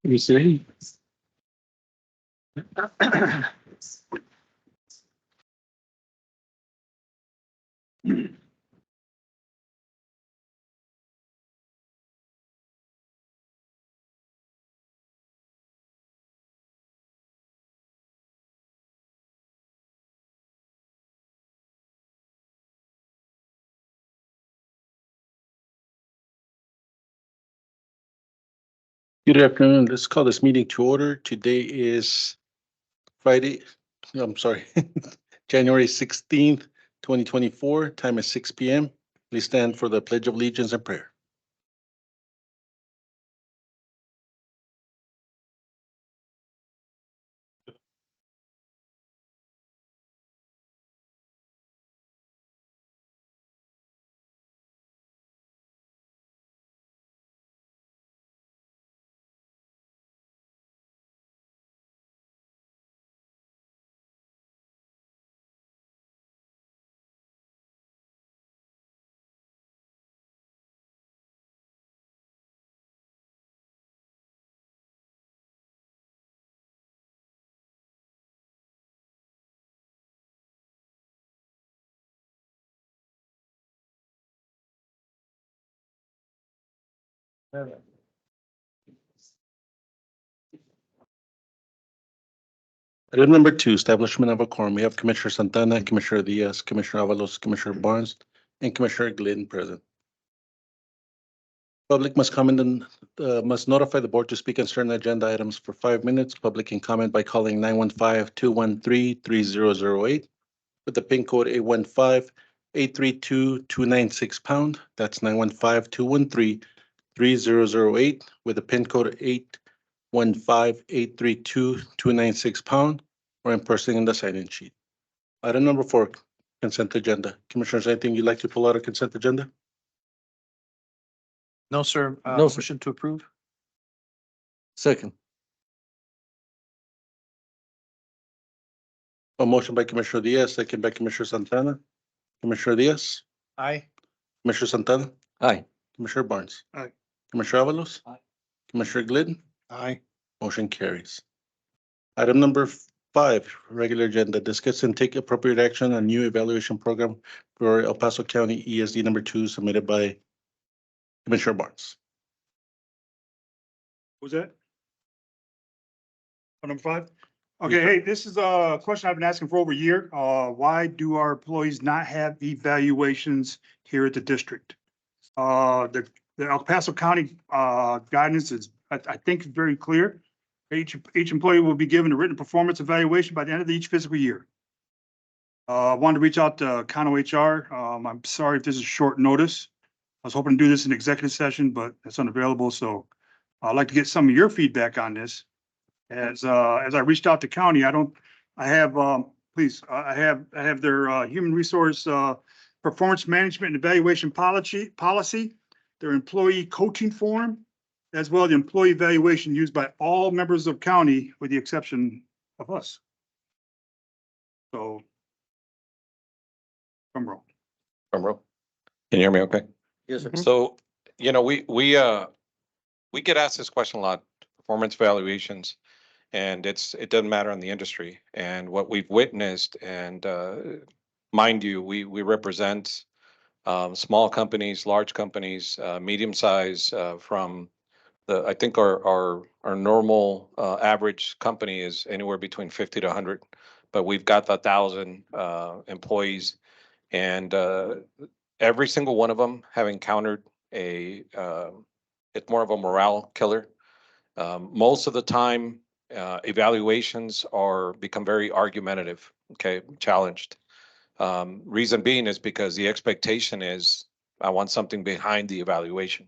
You see? Good afternoon. Let's call this meeting to order. Today is Friday, I'm sorry, January 16th, 2024. Time is 6 p.m. Please stand for the Pledge of Allegiance and prayer. Item number 2, establishment of a quorum. We have Commissioner Santana, Commissioner Diaz, Commissioner Avalos, Commissioner Barnes, and Commissioner Glidden present. Public must comment and must notify the board to speak on certain agenda items for 5 minutes. Public can comment by calling 915-213-3008 with the PIN code 815-832-296#. That's 915-213-3008 with the PIN code 815-832-296#, or in person in the sign-in sheet. Item number 4, consent agenda. Commissioners, anything you'd like to pull out of consent agenda? No, sir. No, sir. Motion to approve. Second. A motion by Commissioner Diaz, second by Commissioner Santana. Commissioner Diaz, Aye. Commissioner Santana, Aye. Commissioner Barnes. Aye. Commissioner Avalos. Aye. Commissioner Glidden, Aye. motion carries. Item number 5, regular agenda, discuss and take appropriate action on new evaluation program for El Paso County ESD number 2 submitted by Commissioner Barnes. Was that? Number 5? Okay, hey, this is a question I've been asking for over a year. Why do our employees not have evaluations here at the district? The El Paso County guidance is, I think, very clear. Each employee will be given a written performance evaluation by the end of each fiscal year. I wanted to reach out to Cono HR. I'm sorry if this is short notice. I was hoping to do this in executive session, but it's unavailable, so I'd like to get some of your feedback on this. As I reached out to county, I have their human resource performance management and evaluation policy, their employee coaching form, as well as the employee evaluation used by all members of county with the exception of us. So. I'm wrong. Can you hear me okay? Yes, sir. So, you know, we get asked this question a lot, performance evaluations, and it doesn't matter in the industry. And what we've witnessed, and mind you, we represent small companies, large companies, medium size, from I think our normal average company is anywhere between 50 to 100, but we've got 1,000 employees, and every single one of them have encountered it's more of a morale killer. Most of the time, evaluations become very argumentative, okay, challenged. Reason being is because the expectation is I want something behind the evaluation.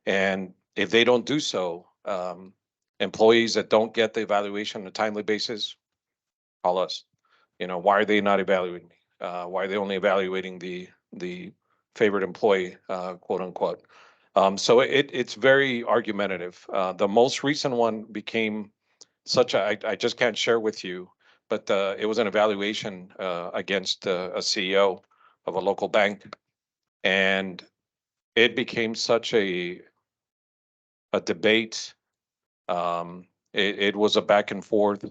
And if they don't do so, employees that don't get the evaluation on a timely basis, call us. You know, why are they not evaluating me? Why are they only evaluating the favorite employee, quote unquote? So it's very argumentative. The most recent one became I just can't share with you, but it was an evaluation against a CEO of a local bank, and it became such a debate It was a back and forth.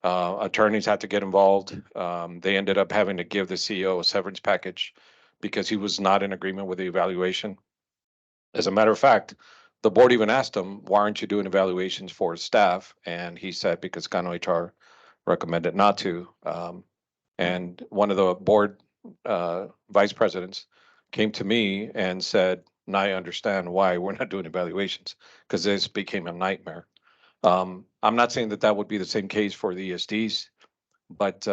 Attorneys had to get involved. They ended up having to give the CEO a severance package because he was not in agreement with the evaluation. As a matter of fact, the board even asked him, why aren't you doing evaluations for his staff? And he said, because Cano HR recommended not to. And one of the board vice presidents came to me and said, now I understand why we're not doing evaluations, because this became a nightmare. I'm not saying that that would be the same case for the ESDs, but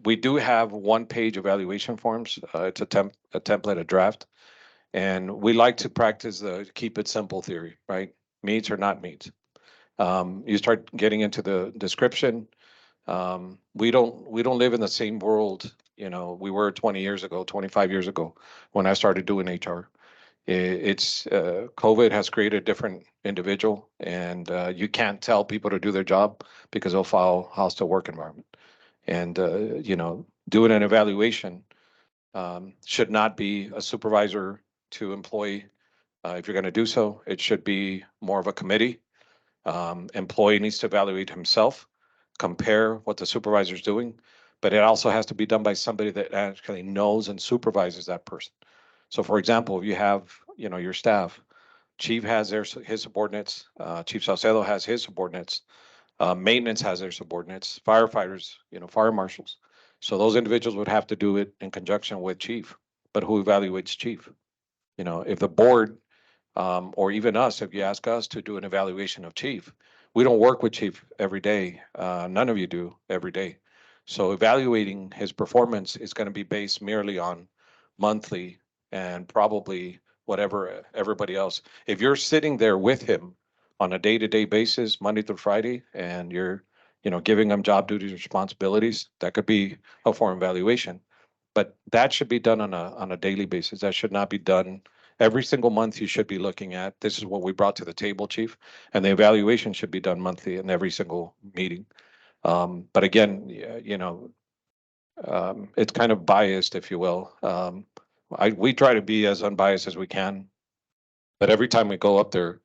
we do have one-page evaluation forms. It's a template, a draft. And we like to practice the keep it simple theory, right? Meets or not meets. You start getting into the description. We don't live in the same world, you know, we were 20 years ago, 25 years ago, when I started doing HR. It's COVID has created a different individual, and you can't tell people to do their job because they'll file hostile work environment. And you know, doing an evaluation should not be a supervisor to employee. If you're going to do so, it should be more of a committee. Employee needs to evaluate himself, compare what the supervisor is doing, but it also has to be done by somebody that actually knows and supervises that person. So for example, if you have, you know, your staff, chief has his subordinates, Chief Salcedo has his subordinates, maintenance has their subordinates, firefighters, you know, fire marshals. So those individuals would have to do it in conjunction with chief, but who evaluates chief? You know, if the board, or even us, if you ask us to do an evaluation of chief, we don't work with chief every day. None of you do every day. So evaluating his performance is going to be based merely on monthly and probably whatever everybody else. If you're sitting there with him on a day-to-day basis, Monday through Friday, and you're, you know, giving them job duties, responsibilities, that could be a form of evaluation. But that should be done on a daily basis. That should not be done every single month. You should be looking at, this is what we brought to the table, chief, and the evaluation should be done monthly in every single meeting. But again, you know, it's kind of biased, if you will. We try to be as unbiased as we can, but every time we go up there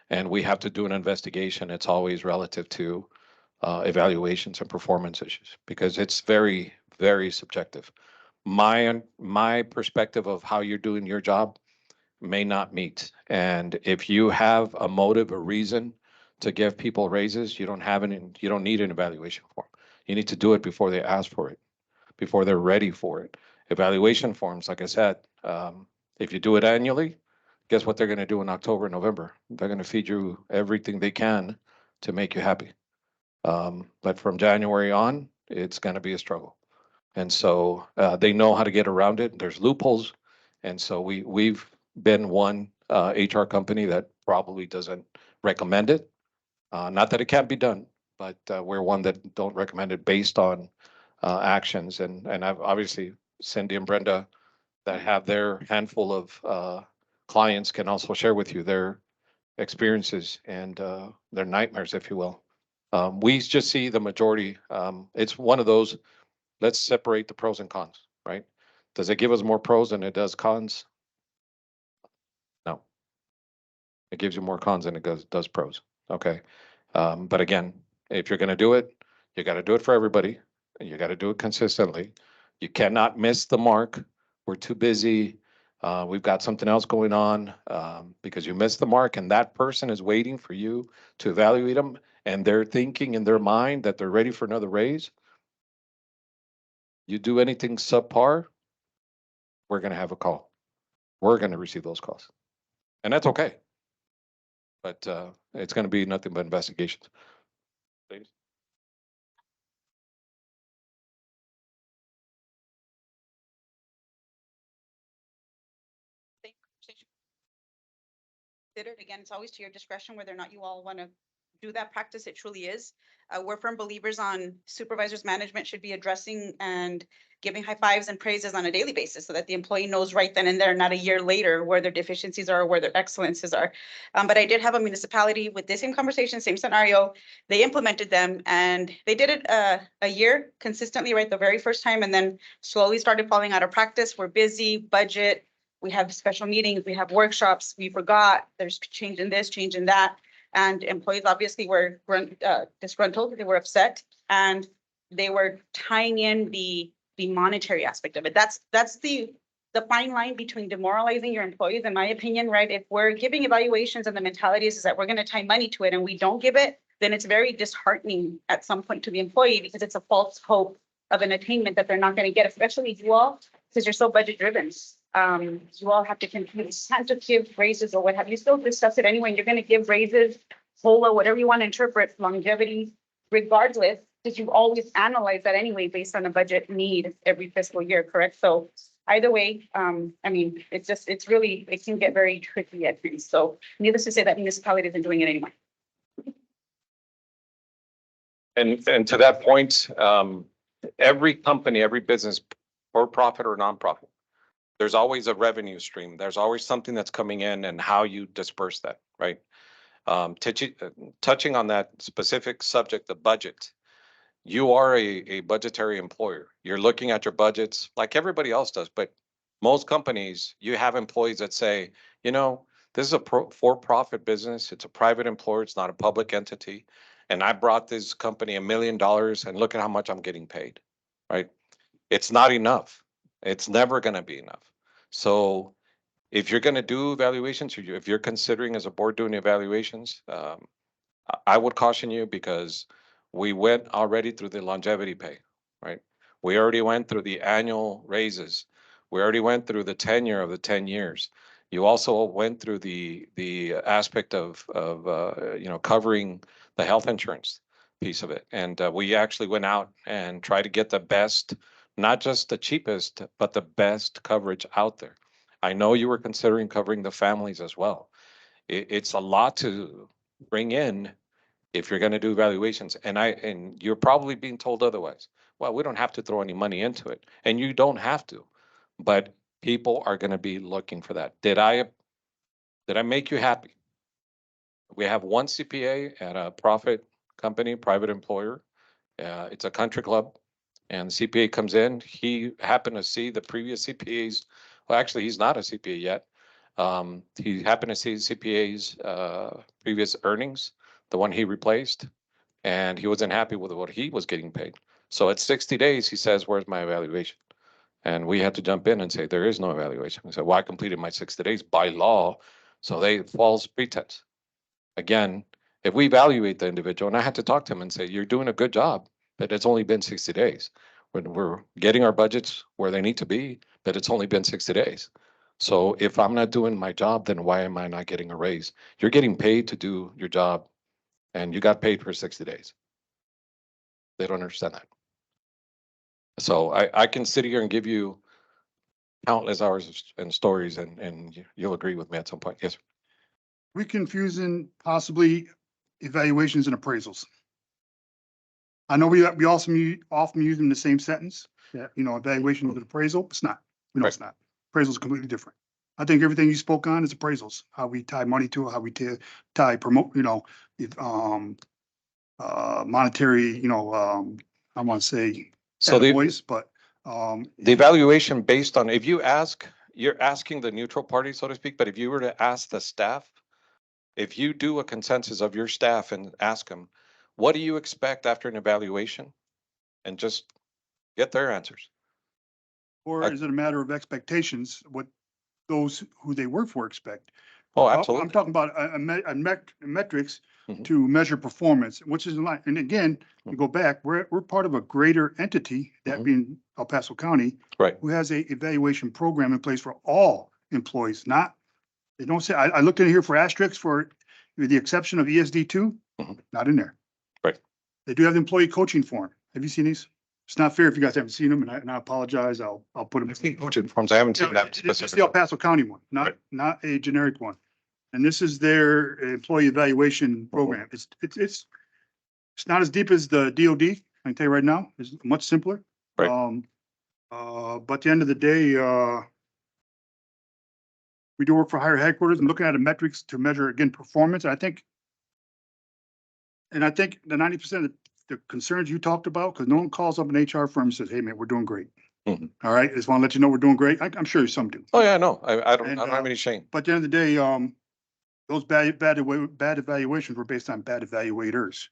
and we have to do an investigation, it's always relative to evaluations and performance issues, because it's very, very subjective. My perspective of how you're doing your job may not meet. And if you have a motive, a reason to give people raises, you don't need an evaluation form. You need to do it before they ask for it, before they're ready for it. Evaluation forms, like I said, if you do it annually, guess what they're going to do in October and November? They're going to feed you everything they can to make you happy. But from January on, it's going to be a struggle. And so they know how to get around it. There's loopholes. And so we've been one HR company that probably doesn't recommend it. Not that it can't be done, but we're one that don't recommend it based on actions. And I've obviously Cindy and Brenda that have their handful of clients can also share with you their experiences and their nightmares, if you will. We just see the majority. It's one of those, let's separate the pros and cons, right? Does it give us more pros than it does cons? No. It gives you more cons than it does pros. Okay. But again, if you're going to do it, you got to do it for everybody. And you got to do it consistently. You cannot miss the mark. We're too busy. We've got something else going on because you missed the mark, and that person is waiting for you to evaluate them, and they're thinking in their mind that they're ready for another raise. You do anything subpar, we're going to have a call. We're going to receive those calls, and that's okay. But it's going to be nothing but investigations. Please. Again, it's always to your discretion whether or not you all want to do that practice. It truly is. We're firm believers on supervisors management should be addressing and giving high fives and praises on a daily basis so that the employee knows right then and there, not a year later, where their deficiencies are, where their excellences are. But I did have a municipality with the same conversation, same scenario. They implemented them and they did it a year consistently, right, the very first time, and then slowly started falling out of practice. We're busy, budget, we have special meetings, we have workshops, we forgot, there's change in this, change in that. And employees obviously were disgruntled, they were upset, and they were tying in the monetary aspect of it. That's the fine line between demoralizing your employees, in my opinion, right? If we're giving evaluations and the mentality is that we're gonna tie money to it and we don't give it, then it's very disheartening at some point to the employee because it's a false hope of an attainment that they're not gonna get, especially you all, because you're so budget driven. You all have to continue, you can't just give raises or what have you, still discuss it anyway, and you're gonna give raises, COLA, whatever you want to interpret, longevity, regardless, because you always analyze that anyway based on a budget need every fiscal year, correct? So either way, I mean, it's really, it can get very tricky at times. So needless to say, that municipality isn't doing it anymore. And to that point, every company, every business, for profit or nonprofit, there's always a revenue stream. There's always something that's coming in and how you disperse that, right? Touching on that specific subject, the budget, you are a budgetary employer. You're looking at your budgets like everybody else does, but most companies, you have employees that say, you know, this is a for-profit business. It's a private employer. It's not a public entity. And I brought this company $1 million and look at how much I'm getting paid, right? It's not enough. It's never going to be enough. So if you're going to do evaluations, or if you're considering as a board doing evaluations, I would caution you because we went already through the longevity pay, right? We already went through the annual raises. We already went through the tenure of the 10 years. You also went through the aspect of covering the health insurance piece of it. And we actually went out and tried to get the best, not just the cheapest, but the best coverage out there. I know you were considering covering the families as well. It's a lot to bring in if you're going to do evaluations. And you're probably being told otherwise. Well, we don't have to throw any money into it. And you don't have to. But people are going to be looking for that. Did I make you happy? We have one CPA at a profit company, private employer. It's a country club. And the CPA comes in. He happened to see the previous CPAs. Well, actually, he's not a CPA yet. He happened to see the CPA's previous earnings, the one he replaced, and he wasn't happy with what he was getting paid. So at 60 days, he says, where's my evaluation? And we had to jump in and say, there is no evaluation. He said, well, I completed my 60 days by law. So they false pretense. Again, if we evaluate the individual, and I had to talk to him and say, you're doing a good job, but it's only been 60 days. When we're getting our budgets where they need to be, but it's only been 60 days. So if I'm not doing my job, then why am I not getting a raise? You're getting paid to do your job and you got paid for 60 days. They don't understand that. So I can sit here and give you countless hours and stories and you'll agree with me at some point. Yes, sir. We're confusing possibly evaluations and appraisals. I know we also often use them in the same sentence, that, you know, evaluation with appraisal. It's not. We know it's not. Appraisal is completely different. I think everything you spoke on is appraisals, how we tie money to it, how we tie promote, you know, if, monetary, you know, I want to say So the voice, but the evaluation based on, if you ask, you're asking the neutral party, so to speak, but if you were to ask the staff, if you do a consensus of your staff and ask them, what do you expect after an evaluation? And just get their answers. or is it a matter of expectations, what those who they work for expect? Oh, I'm absolutely. talking about metrics Mhm. to measure performance, which is in line. And again, you go back, we're part of a greater entity, that Mhm. being El Paso County, Right. who has a evaluation program in place for all employees, not, they don't say, I looked in here for asterisks for, with the exception of ESD2, Mhm. not in there. Right. They do have the employee coaching form. Have you seen these? It's not fair if you guys haven't seen them, and I apologize. I'll put them. I've seen coaching forms. I haven't seen that It's the El specific. Paso County one, Right. not a generic one. And this is their employee evaluation program. It's not as deep as the DOD, I can tell you right now. It's much simpler. Right. But at the end of the day, we do work for higher headquarters and looking at the metrics to measure, again, performance. I think the 90% of the concerns you talked about, because no one calls up an HR firm and says, hey, man, we're doing great. Mhm. All right, just want to let you know we're doing great. I'm sure some do. Oh, yeah, no, I don't And, have any shame. But at the end of the day, those bad evaluations were based on bad evaluators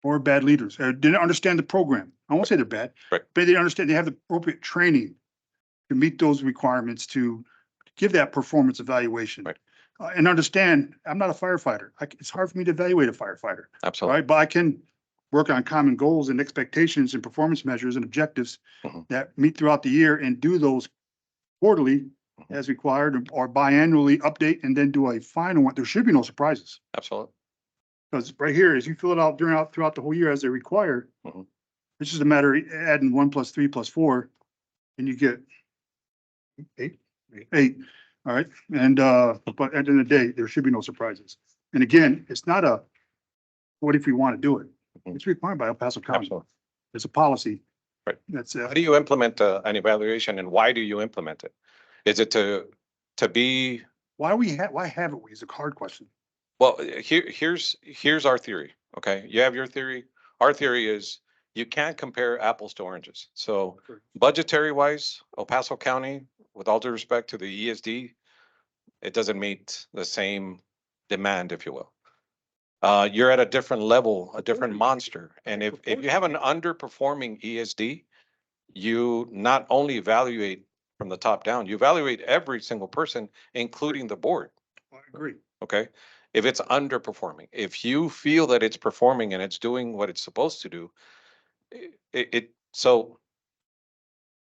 or bad leaders, or didn't understand the program. I won't say they're bad, Right. but they understand, they have the appropriate training to meet those requirements to give that performance evaluation. Right. And understand, I'm not a firefighter. It's hard for me to evaluate a firefighter, Absolutely. right? But I can work on common goals and expectations and performance measures and objectives Mhm. that meet throughout the year and do those quarterly Mhm. as required or biannually update and then do a final one. There should be no surprises. Absolutely. Because right here, as you fill it out throughout the whole year as they require, Mhm. it's just a matter of adding 1 + 3 + 4, and you get eight. All right. And, but at the end of the day, there should be no surprises. And again, it's not a, what if we want to do it? Mhm. It's required by El Paso County. Absolutely. It's a policy. Right. That's, How do you implement an evaluation and why do you implement it? Is it to be, why haven't we is a hard question. well, here's our theory, okay? You have your theory. Our theory is you can't compare apples to oranges. So budgetary wise, El Paso County, with all due respect to the ESD, it doesn't meet the same demand, if you will. You're at a different level, a different monster. And if you have an underperforming ESD, you not only evaluate from the top down, you evaluate every single person, including the board, I agree. okay? If it's underperforming, if you feel that it's performing and it's doing what it's supposed to do, so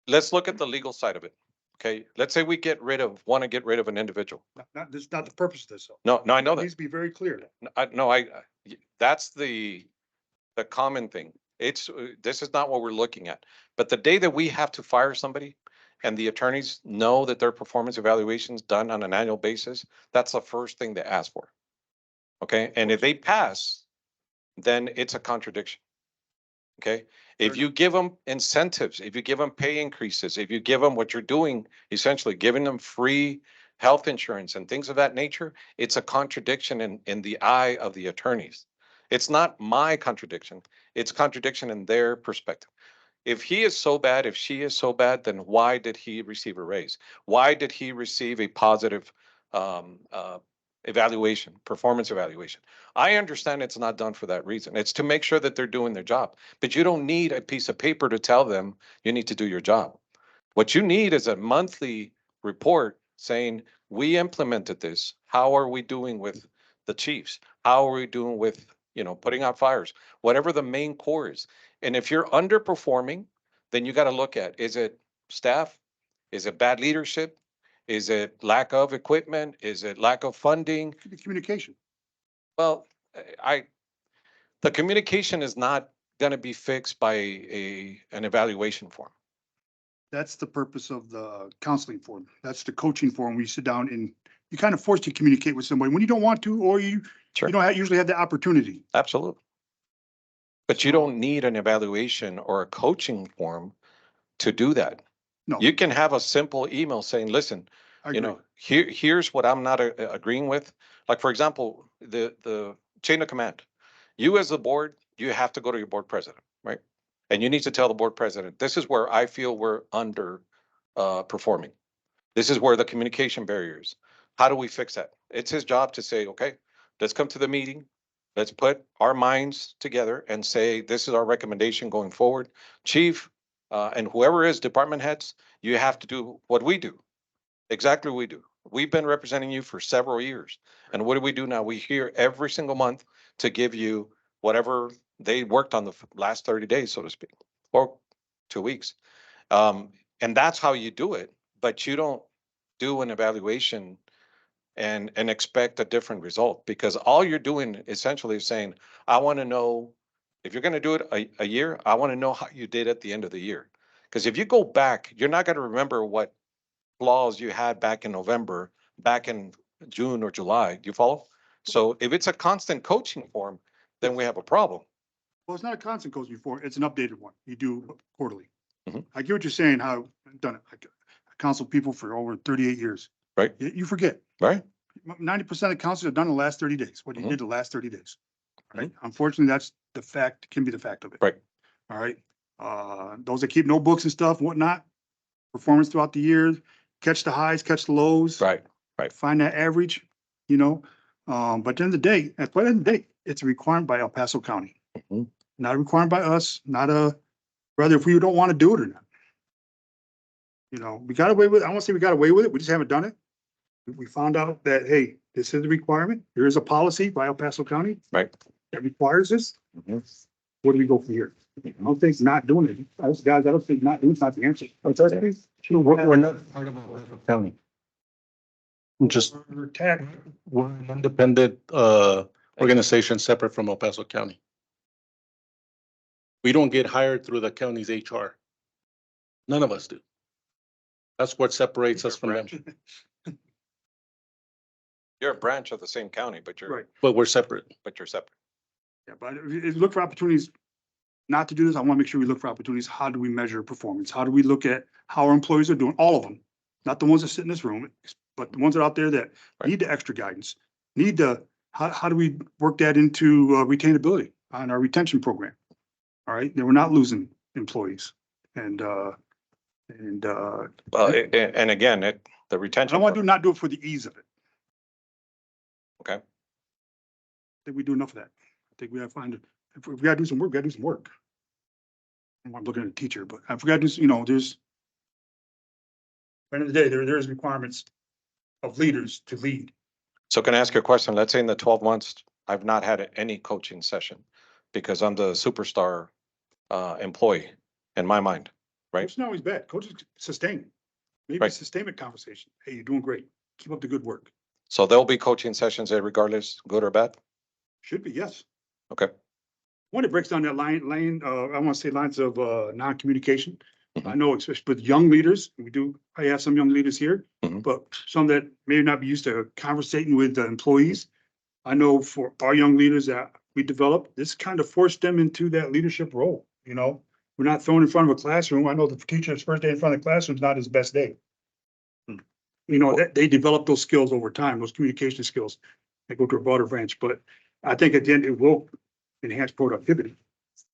let's look at the legal side of it, okay? Let's say we want to get rid of an individual. This is not the purpose of this. Though. No, I know It that. needs to be very clear. That's the common thing. This is not what we're looking at. But the day that we have to fire somebody and the attorneys know that their performance evaluations done on an annual basis, that's the first thing they ask for. Okay, and if they pass, then it's a contradiction. Okay, if you give them incentives, if you give them pay increases, if you give them what you're doing, essentially giving them free health insurance and things of that nature, it's a contradiction in the eye of the attorneys. It's not my contradiction. It's contradiction in their perspective. If he is so bad, if she is so bad, then why did he receive a raise? Why did he receive a positive evaluation, performance evaluation? I understand it's not done for that reason. It's to make sure that they're doing their job. But you don't need a piece of paper to tell them you need to do your job. What you need is a monthly report saying, we implemented this. How are we doing with the chiefs? How are we doing with, putting out fires? Whatever the main core is. And if you're underperforming, then you got to look at, is it staff? Is it bad leadership? Is it lack of equipment? Is it lack of funding? The communication. Well, the communication is not going to be fixed by an evaluation form. That's the purpose of the counseling forum. That's the coaching forum. Where you sit down and you kind of forced to communicate with somebody when you don't want to, or you Sure. don't usually have the opportunity. Absolutely. But you don't need an evaluation or a coaching form to do that. No. You can have a simple email saying, listen, I agree. here's what I'm not agreeing with. Like, for example, the chain of command. You as the board, you have to go to your board president, right? And you need to tell the board president, this is where I feel we're under performing. This is where the communication barriers. How do we fix that? It's his job to say, okay, let's come to the meeting. Let's put our minds together and say, this is our recommendation going forward. Chief, and whoever is department heads, you have to do what we do. Exactly what we do. We've been representing you for several years. And what do we do now? We hear every single month to give you whatever they worked on the last 30 days, so to speak, or 2 weeks. And that's how you do it. But you don't do an evaluation and expect a different result, because all you're doing essentially is saying, I want to know if you're going to do it a year, I want to know how you did at the end of the year. Because if you go back, you're not going to remember what flaws you had back in November, back in June or July. Do you follow? So if it's a constant coaching form, then we have a problem. Well, it's not a constant coaching forum. It's an updated one. You do quarterly. Mhm. I get what you're saying, how I've done it. I counsel people for over 38 years. Right. You forget. Right? 90% of counselors have done in the last 30 days, what you Mhm. did the last 30 days. Right. Unfortunately, that's the fact, can be the fact of it. Right. All right. Those that keep notebooks and stuff, whatnot, performance throughout the year, catch the highs, catch the lows. Right. Right. Find that average, you know. But at the end of the day, it's a requirement by El Paso County. Mhm. Not a requirement by us, not a, whether if we don't want to do it or not. You know, we got away with, I won't say we got away with it, we just haven't done it. We found out that, hey, this is a requirement. There is a policy by El Paso County Right. that requires this. Mhm. Where do we go from here? I don't think not doing it. Guys, I don't think not doing it's not the answer. We're not part of El Paso County. Just, We're tax, we're an independent, organization separate from El Paso County. We don't get hired through the county's HR. None of us do. That's what separates us from them, You're a branch of the same county, but right. but we're separate. you're separate. Yeah, but if you look for opportunities not to do this, I want to make sure we look for opportunities. How do we measure performance? How do we look at how our employees are doing? All of them, not the ones that sit in this room, but the ones that are out there that Right. need the extra guidance, need the, how do we work that into retainability on our retention program? All right, then we're not losing employees and, Well, and again, the I retention. don't want to not do it for the ease of it. Okay. I think we do enough of that. I think we gotta find it. If we gotta do some work, we gotta do some work. I'm looking at a teacher, but I forgot to, you know, there's. At the end of the day, there's requirements of leaders to lead. So can I ask you a question? Let's say in the 12 months, I've not had any coaching session because I'm the superstar employee in my mind. Right. Coach is not always bad. Coaches sustain. Maybe Right. sustainment conversation. Hey, you're doing great. Keep up the good work. So there'll be coaching sessions regardless, good or bad? Should be, yes. Okay. When it breaks down that lane, I want to say lines of non-communication. Mhm. I know, especially with young leaders, I have some young leaders here, Mhm. but some that may not be used to conversating with the employees. I know for our young leaders that we developed, this kind of forced them into that leadership role, you know? We're not thrown in front of a classroom. I know the teacher's first day in front of the classroom is not his best day. You know, that they develop those skills over time, those communication skills. They go to a broader branch, but I think at the end it will enhance productivity.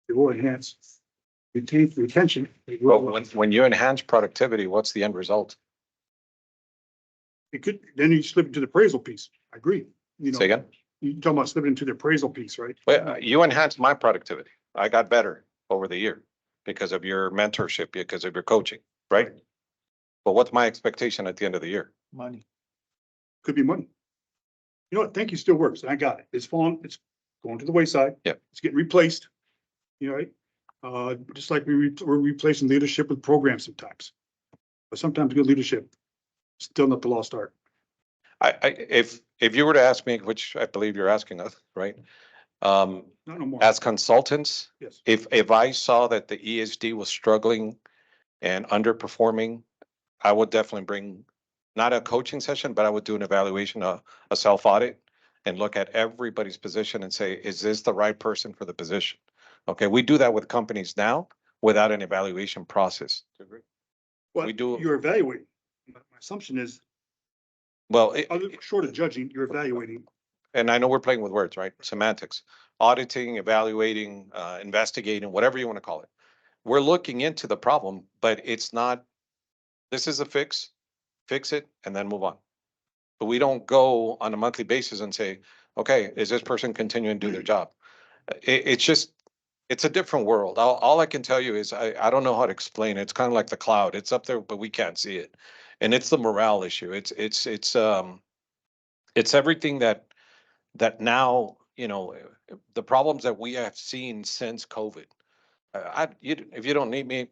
It will enhance retention. It Well, will- when you enhance productivity, what's the end result? It could, then you slip into the appraisal piece. I agree. You know, Say again? you're talking about slipping into the appraisal piece, right? Well, you enhanced my productivity. I got better over the year because of your mentorship, because of your coaching, right? But what's my expectation at the end of the year? Money. Could be money. You know what? Thank you still works. I got it. It's falling, it's going to the wayside. Yep. It's getting replaced. You know, right? Just like we're replacing leadership with programs sometimes. But sometimes good leadership, still not the lost art. If you were to ask me, which I believe you're asking us, right? Not no more. As consultants, Yes. if I saw that the ESD was struggling and underperforming, I would definitely bring, not a coaching session, but I would do an evaluation, a self audit and look at everybody's position and say, is this the right person for the position? Okay, we do that with companies now without an evaluation process. Well, we do- you're evaluating. My assumption is, Well, short of judging, you're evaluating. and I know we're playing with words, right? Semantics, auditing, evaluating, investigating, whatever you want to call it. We're looking into the problem, but it's not, this is a fix it, and then move on. But we don't go on a monthly basis and say, okay, is this person continuing to do their job? It's just, it's a different world. All I can tell you is I don't know how to explain it. It's kind of like the cloud. It's up there, but we can't see it. And it's the morale issue. It's everything that now, the problems that we have seen since COVID. If you don't need me,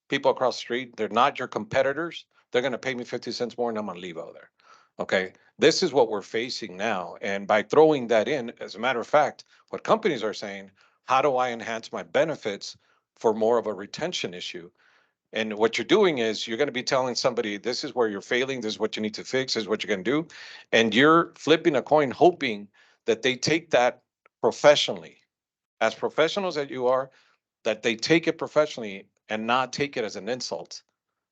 people across the street, they're not your competitors. They're going to pay me 50 cents more and I'm going to leave out there. Okay. This is what we're facing now. And by throwing that in, as a matter of fact, what companies are saying, how do I enhance my benefits for more of a retention issue? And what you're doing is you're going to be telling somebody, this is where you're failing. This is what you need to fix. This is what you're going to do. And you're flipping a coin, hoping that they take that professionally. As professionals that you are, that they take it professionally and not take it as an insult.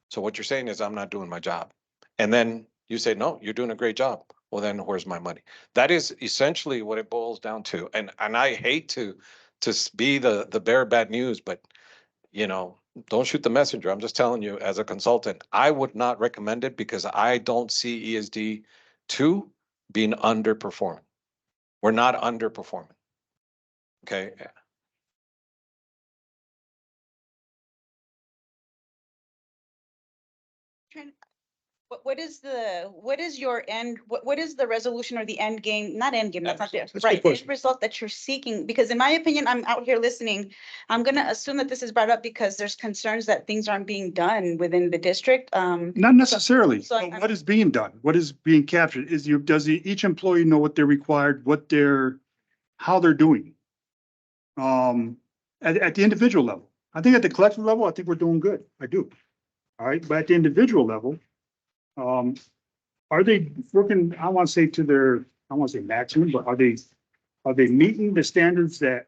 So what you're saying is, I'm not doing my job. And then you say, no, you're doing a great job. Well, then where's my money? That is essentially what it boils down to. And I hate to be the bearer of bad news, but don't shoot the messenger. I'm just telling you, as a consultant, I would not recommend it because I don't see ESD 2 being underperforming. We're not underperforming. Okay, What is your end, what is the resolution or the end game, not end game, that's not That's the a good right, end question. result that you're seeking? Because in my opinion, I'm out here listening. I'm gonna assume that this is brought up because there's concerns that things aren't being done within the district. Not necessarily. so But I'm- what is being done? What is being captured? Does each employee know what they're required, how they're doing? At the individual level. I think at the collective level, I think we're doing good. I do. All right, but at the individual level, are they working, I want to say I want to say maximum, but are they meeting the standards that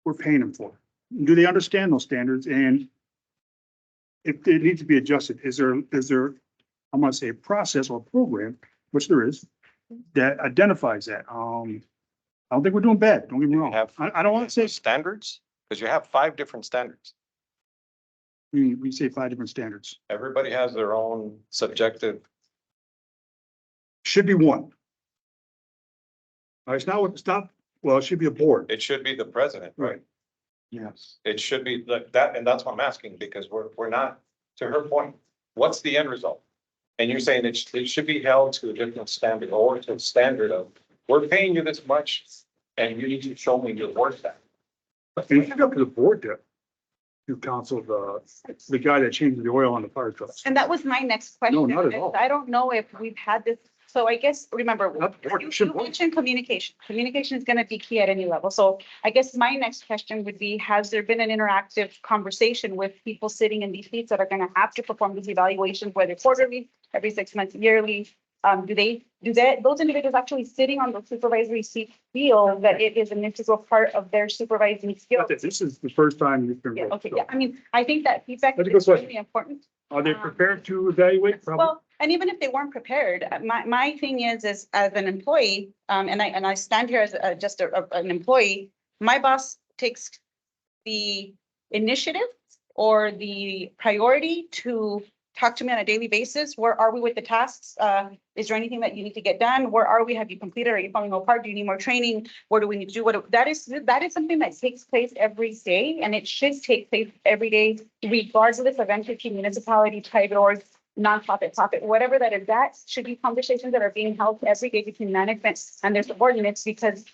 we're paying them for? Do they understand those standards? And if it needs to be adjusted, is there, I want to say a process or program, which there is, that identifies that? I don't think we're doing bad. Don't get me wrong. I don't want to say, standards, because you have 5 different standards. we say 5 different standards. Everybody has their own subjective. Should be one. It's not, well, it should be a board. It should be the president. Right. Yes. It should be like that, and that's what I'm asking, because we're not, to her point, what's the end result? And you're saying it should be held to a different standard, or to the standard of, we're paying you this much, and you need to show me your work that. And it should be up to the board to counsel the guy that changed the oil on the fire trucks. And that was my next question. not at all. I don't know if we've had this, so I guess, remember, Not the board, you it shouldn't be. mentioned communication. Communication is gonna be key at any level. So I guess my next question would be, has there been an interactive conversation with people sitting in these seats that are gonna have to perform these evaluations, whether quarterly, every 6 months, yearly? Those individuals actually sitting on the supervisory seat feel that it is an integral part of their supervising skills? This is the first time you've been. Yeah, okay, yeah, I mean, I think that feedback That's a good is question. really important. Are they prepared to evaluate? Probably. Well, and even if they weren't prepared, my thing is as an employee, and I stand here as just an employee, my boss takes the initiative or the priority to talk to me on a daily basis. Where are we with the tasks? Is there anything that you need to get done? Where are we? Have you completed? Are you falling apart? Do you need more training? What do we need to do? That is something that takes place every day, and it should take place every day, regardless of entity, municipality, private or nonprofit, profit, whatever that is. That should be conversations that are being held every day between management and their subordinates, because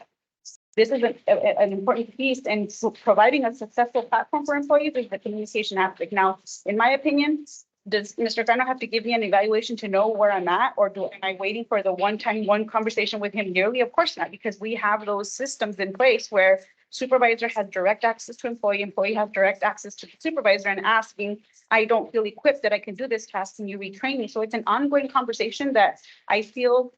this is an important piece, and providing a successful platform for employees is the communication aspect. Now, in my opinion, does Mr. Cano have to give me an evaluation to know where I'm at, or am I waiting for the one conversation with him yearly? Of course not, because we have those systems in place where supervisor has direct access to employee has direct access to the supervisor and asking, I don't feel equipped that I can do this task, can you retrain me? So it's an ongoing conversation that I feel,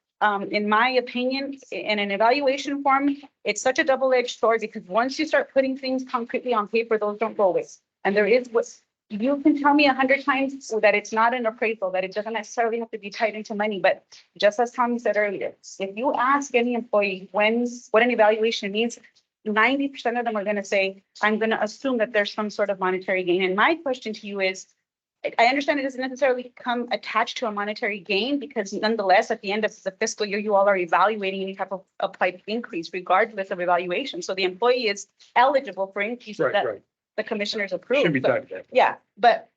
in my opinion, in an evaluation form, it's such a double-edged sword, because once you start putting things concretely on paper, those don't go away. And there is you can tell me 100 times that it's not an appraisal, that it doesn't necessarily have to be tied into money, but just as Tommy said earlier, if you ask any employee what an evaluation means, 90% of them are going to say, I'm going to assume that there's some sort of monetary gain. And my question to you is, I understand it doesn't necessarily come attached to a monetary gain, because nonetheless, at the end of the fiscal year, you all are evaluating any type of applied increase regardless of evaluation. So the employee is eligible for increases that Right. the commissioners approve. Shouldn't be tied to that. Yeah, but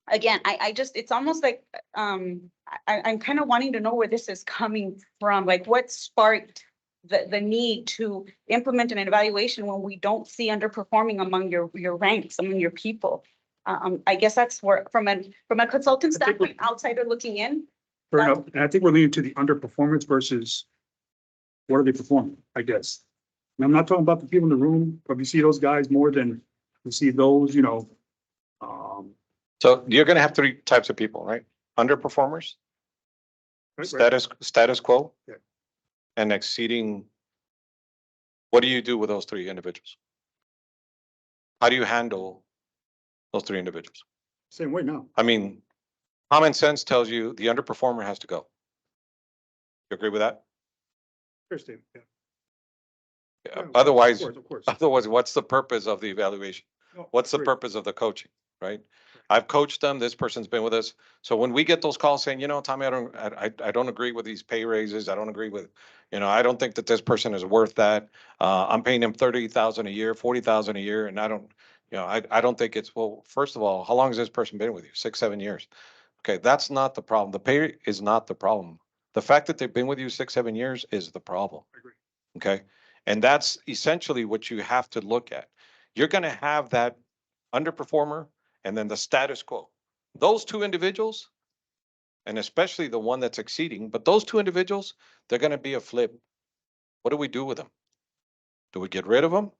again, I just, it's almost like, I'm kind of wanting to know where this is coming from, like what sparked the need to implement an evaluation when we don't see underperforming among your ranks, among your people. I guess that's where, from a consultant I think we- standpoint, outsider looking in. Fair enough. And I think we're leaning to the underperformance versus what are they performing, I guess. And I'm not talking about the people in the room, but we see those guys more than we see those, So you're gonna have 3 types of people, right? Underperformers, right? status quo. Yeah. And exceeding. What do you do with those 3 individuals? How do you handle those 3 individuals? Same way now. I mean, common sense tells you the underperformer has to go. You agree with that? Fair statement, yeah. Yeah, Yeah, Otherwise, Of course. otherwise, what's the purpose of the evaluation? No, What's the agreed. purpose of the coaching, right? I've coached them. This person's been with us. So when we get those calls saying, Tommy, I don't agree with these pay raises. I don't agree with, I don't think that this person is worth that. I'm paying him 30,000 a year, 40,000 a year, and I don't, I don't think it's, well, first of all, how long has this person been with you? 6, 7 years. Okay, that's not the problem. The pay is not the problem. The fact that they've been with you 6, 7 years is the problem. I agree. Okay, and that's essentially what you have to look at. You're going to have that underperformer and then the status quo. Those two individuals, and especially the one that's exceeding, but those two individuals, they're going to be a flip. What do we do with them? Do we get rid of them?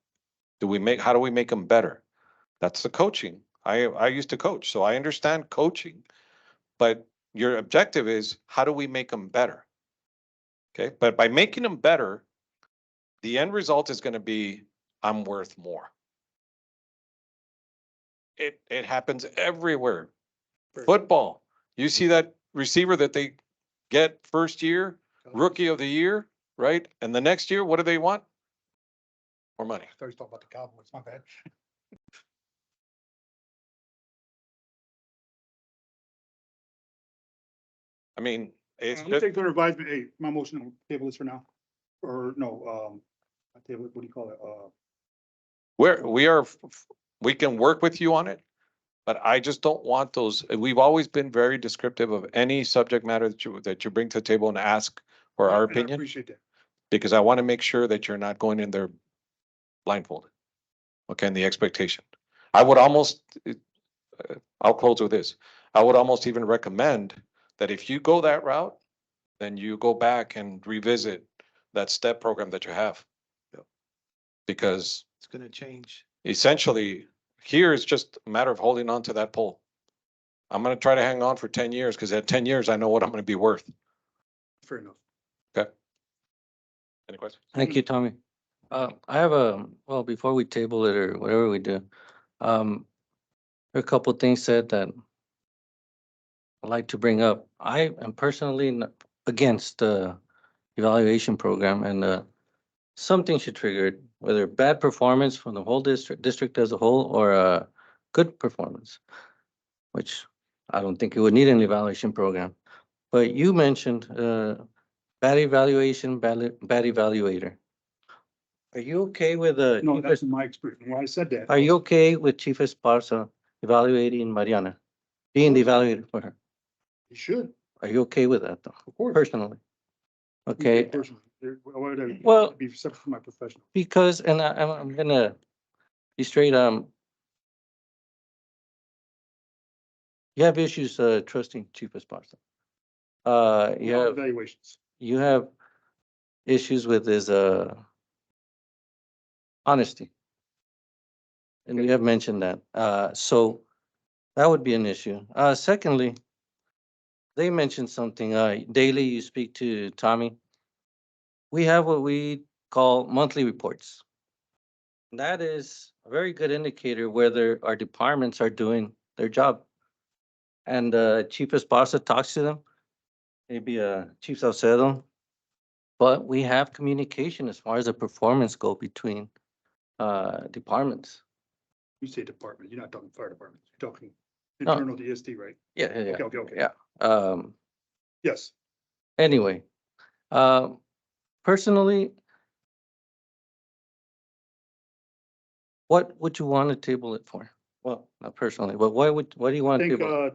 How do we make them better? That's the coaching. I used to coach, so I understand coaching, but your objective is how do we make them better? Okay, but by making them better, the end result is going to be I'm worth more. It happens everywhere. Football, you see that receiver that they get first year, rookie of the year, right? And the next year, what do they want? More money. I thought you were talking about the Cowboys, my bad. I mean, it's Let me just, take under advisement, hey, my motion on table this for now, or no, table, what do you call it? we can work with you on it, but I just don't want those. We've always been very descriptive of any subject matter that you bring to the table and ask for our And I opinion, appreciate that. because I want to make sure that you're not going in there blindfolded. Okay, and the expectation. I would almost, I'll close with this. I would almost even recommend that if you go that route, then you go back and revisit that STEP program that you have. Yep. Because It's gonna change. essentially, here it's just a matter of holding on to that pole. I'm gonna try to hang on for 10 years, because at 10 years, I know what I'm gonna be worth. Fair enough. Okay? Any questions? Thank you, Tommy. I have well, before we table it or whatever we do, there are a couple of things said that I'd like to bring up. I am personally against the evaluation program, and something should trigger it, whether bad performance from the whole district as a whole, or a good performance, which I don't think it would need an evaluation program. But you mentioned bad evaluation, bad evaluator. Are you okay with No, that's in my experience. When I said that. Are you okay with Chief Esparza evaluating Mariana, being the evaluator for her? You should, Are you okay with that, though, of course. personally? Okay, Personally, well, Well- be separate from my professional. because, and I'm gonna be straight, you have issues trusting Chief Esparza. Evaluations. You have issues with his honesty. And we have mentioned that. So that would be an issue. Secondly, they mentioned something, daily you speak to Tommy. We have what we call monthly reports. That is a very good indicator whether our departments are doing their job. And Chief Esparza talks to them, maybe Chief Salcedo. But we have communication as far as the performance go between departments. You say department, you're not talking fire department, you're talking No. internal DST, right? Yeah, Okay. yeah. Yes. Anyway, personally, what would you want to table it for? Well, not personally, but what do you I want to think, table?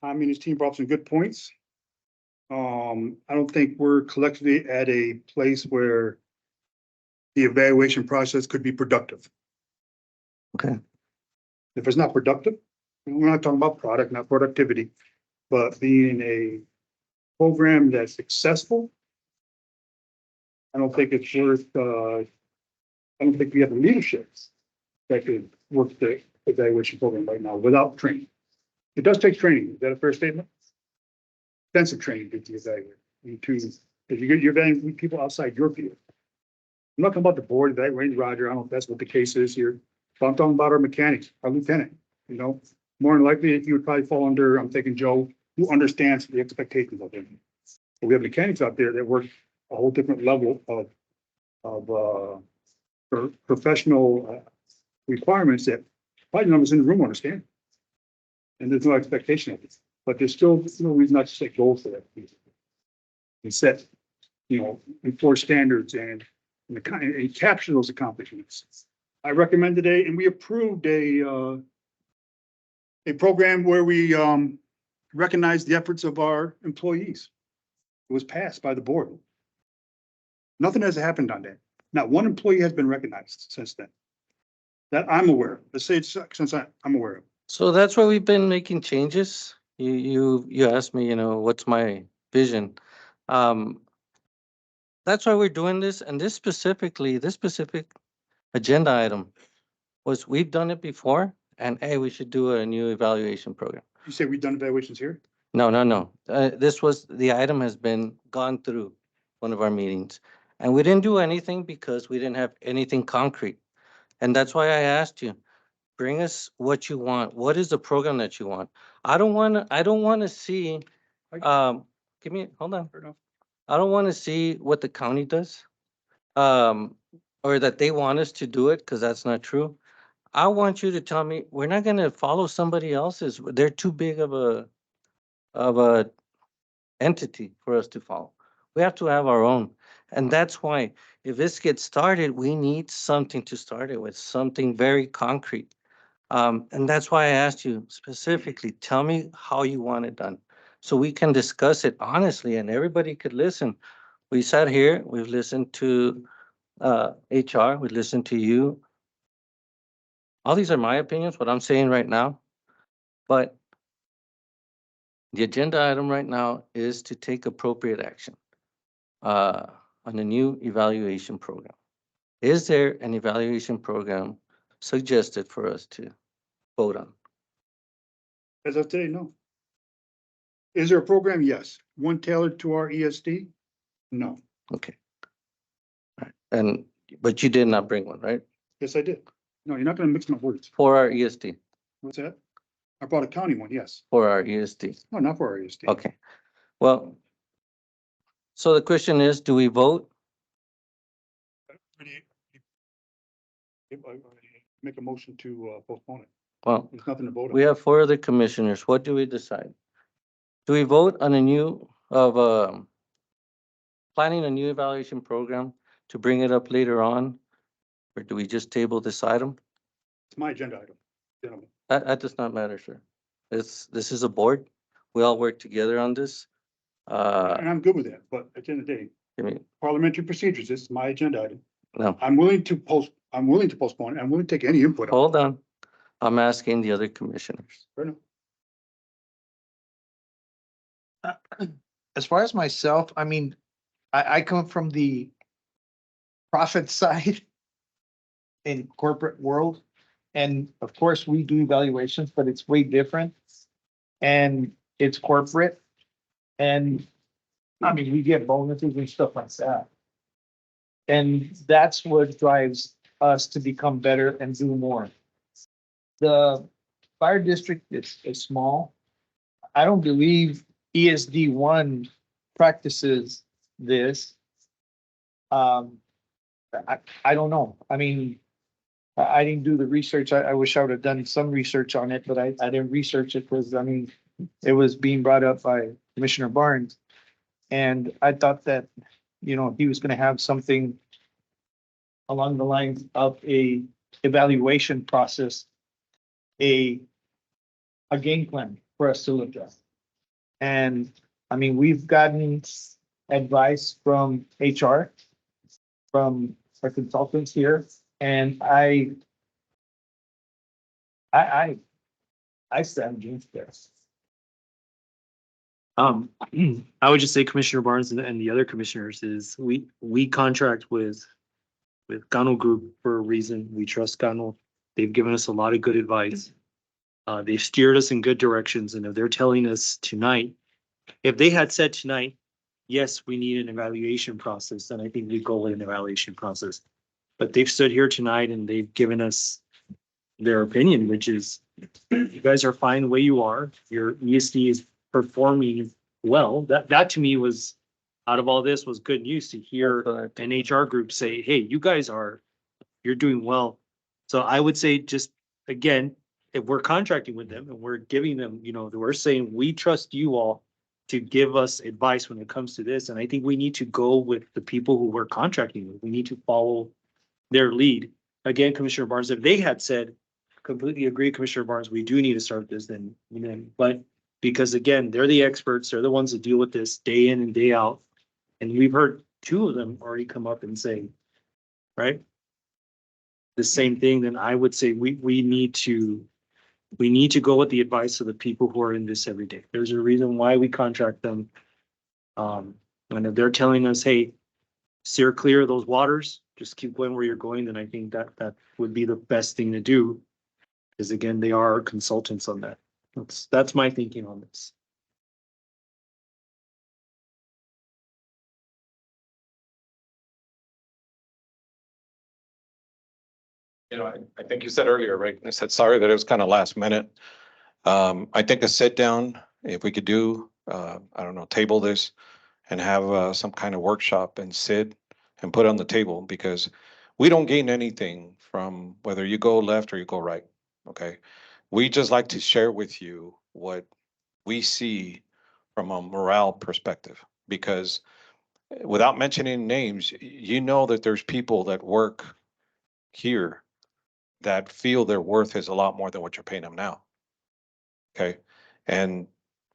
Tommy and his team brought up some good points. I don't think we're collectively at a place where the evaluation process could be productive. Okay, If it's not productive, we're not talking about product, not productivity, but being a program that's successful. I don't think it's worth, I don't think we have the leadership that could work the evaluation program right now without training. It does take training. Is that a fair statement? Extensive training to evaluate. If you get your evaluating people outside your field. I'm not talking about the board, that range, Roger. I don't know if that's what the case is here. But I'm talking about our mechanics, our lieutenant, more than likely, he would probably fall under, I'm thinking Joe, who understands the expectations of him. But we have mechanics out there that work a whole different level of professional requirements that probably none of us in the room understand. and there's no expectation of it. But there's still no reason not to set goals for that. And set, enforce standards and capture those accomplishments. I recommend today, and we approved a program where we, recognize the efforts of our employees. It was passed by the board. Nothing has happened on that. Not one employee has been recognized since then. That I'm aware of. Let's say it's since I'm aware of. So that's why we've been making changes. You asked me, what's my vision? That's why we're doing this, and this specific agenda item we've done it before, and hey, we should do a new evaluation program. You say we've done evaluations here? No. The item has been gone through one of our meetings, and we didn't do anything because we didn't have anything concrete. And that's why I asked you, bring us what you want. What is the program that you want? I don't want to see, hold on. Fair enough. I don't want to see what the county does, or that they want us to do it, because that's not true. I want you to tell me, we're not going to follow somebody else's. They're too big of a entity for us to follow. We have to have our own. And that's why if this gets started, we need something to start it with, something very concrete. And that's why I asked you specifically, tell me how you want it done, so we can discuss it honestly and everybody could listen. We sat here, we've listened to HR, we listened to you. All these are my opinions, what I'm saying right now. But the agenda item right now is to take appropriate action on a new evaluation program. Is there an evaluation program suggested for us to vote on? As of today, no. Is there a program? Yes. One tailored to our ESD? No. Okay. All right. But you did not bring one, right? Yes, I did. No, you're not gonna mix my words. For our ESD, What's that? I brought a county one, yes. for our ESD. No, not for our ESD. Okay. Well, so the question is, do we vote? Make a motion to postpone it. Well, There's nothing to vote on. we have 4 other commissioners. What do we decide? Do we vote on planning a new evaluation program to bring it up later on? Or do we just table this item? It's my agenda item, gentlemen. That does not matter, sir. This is a board. We all work together on this. And I'm good with that, but at the end of the day, I mean, parliamentary procedures, this is my agenda item. no, I'm willing to postpone it. I'm willing to take any input. on it. hold on. I'm asking the other commissioners. Fair enough. As far as myself, I mean, I come from the profit side in corporate world. And of course, we do evaluations, but it's way different. And it's corporate. And I mean, we get bonuses and stuff like that. And that's what drives us to become better and do more. The fire district is small. I don't believe ESD 1 practices this. I don't know. I mean, I didn't do the research. I wish I would have done some research on it, but I didn't research it because, I mean, it was being brought up by Commissioner Barnes. And I thought that, he was going to have something along the lines of a evaluation process, a game plan for us to look at. And I mean, we've gotten advice from HR, from our consultants here, and I stand against this. I would just say Commissioner Barnes and the other commissioners is we contract with Gano Group for a reason. We trust Gano. They've given us a lot of good advice. They've steered us in good directions, and if they're telling us tonight, if they had said tonight, yes, we need an evaluation process, then I think we'd go with an evaluation process. But they've stood here tonight and they've given us their opinion, which is you guys are fine the way you are. Your ESD is performing well. That to me was, out of all this, was good news to hear an HR group say, hey, you guys you're doing well. So I would say, just again, if we're contracting with them and we're giving them, you know, we're saying, we trust you all to give us advice when it comes to this. And I think we need to go with the people who we're contracting with. We need to follow their lead. Again, Commissioner Barnes, if they had said, completely agree, Commissioner Barnes, we do need to start this, then, but because again, they're the experts, they're the ones that deal with this day in and day out. And we've heard two of them already come up and say, right? The same thing, then I would say we need to go with the advice of the people who are in this every day. There's a reason why we contract them. And if they're telling us, hey, steer clear of those waters, just keep going where you're going, then I think that would be the best thing to do. Because again, they are consultants on that. That's my thinking on this. You know, I think you said earlier, right? I said, sorry that it was kind of last minute. I think a sit down, if we could do, I don't know, table this and have some kind of workshop and sit and put on the table, because we don't gain anything from whether you go left or you go right. Okay. We just like to share with you what we see from a morale perspective, because without mentioning names, you know that there's people that work here that feel their worth is a lot more than what you're paying them now. Okay. And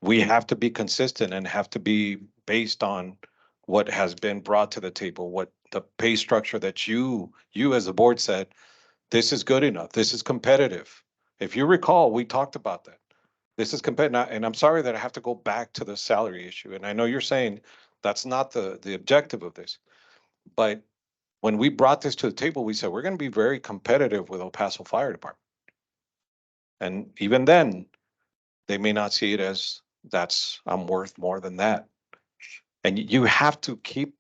we have to be consistent and have to be based on what has been brought to the table, what the pay structure that you as a board said, this is good enough. This is competitive. If you recall, we talked about that. This is competitive. And I'm sorry that I have to go back to the salary issue. And I know you're saying that's not the objective of this, but when we brought this to the table, we said, we're going to be very competitive with El Paso Fire Department. And even then, they may not see it as I'm worth more than that. And you have to keep,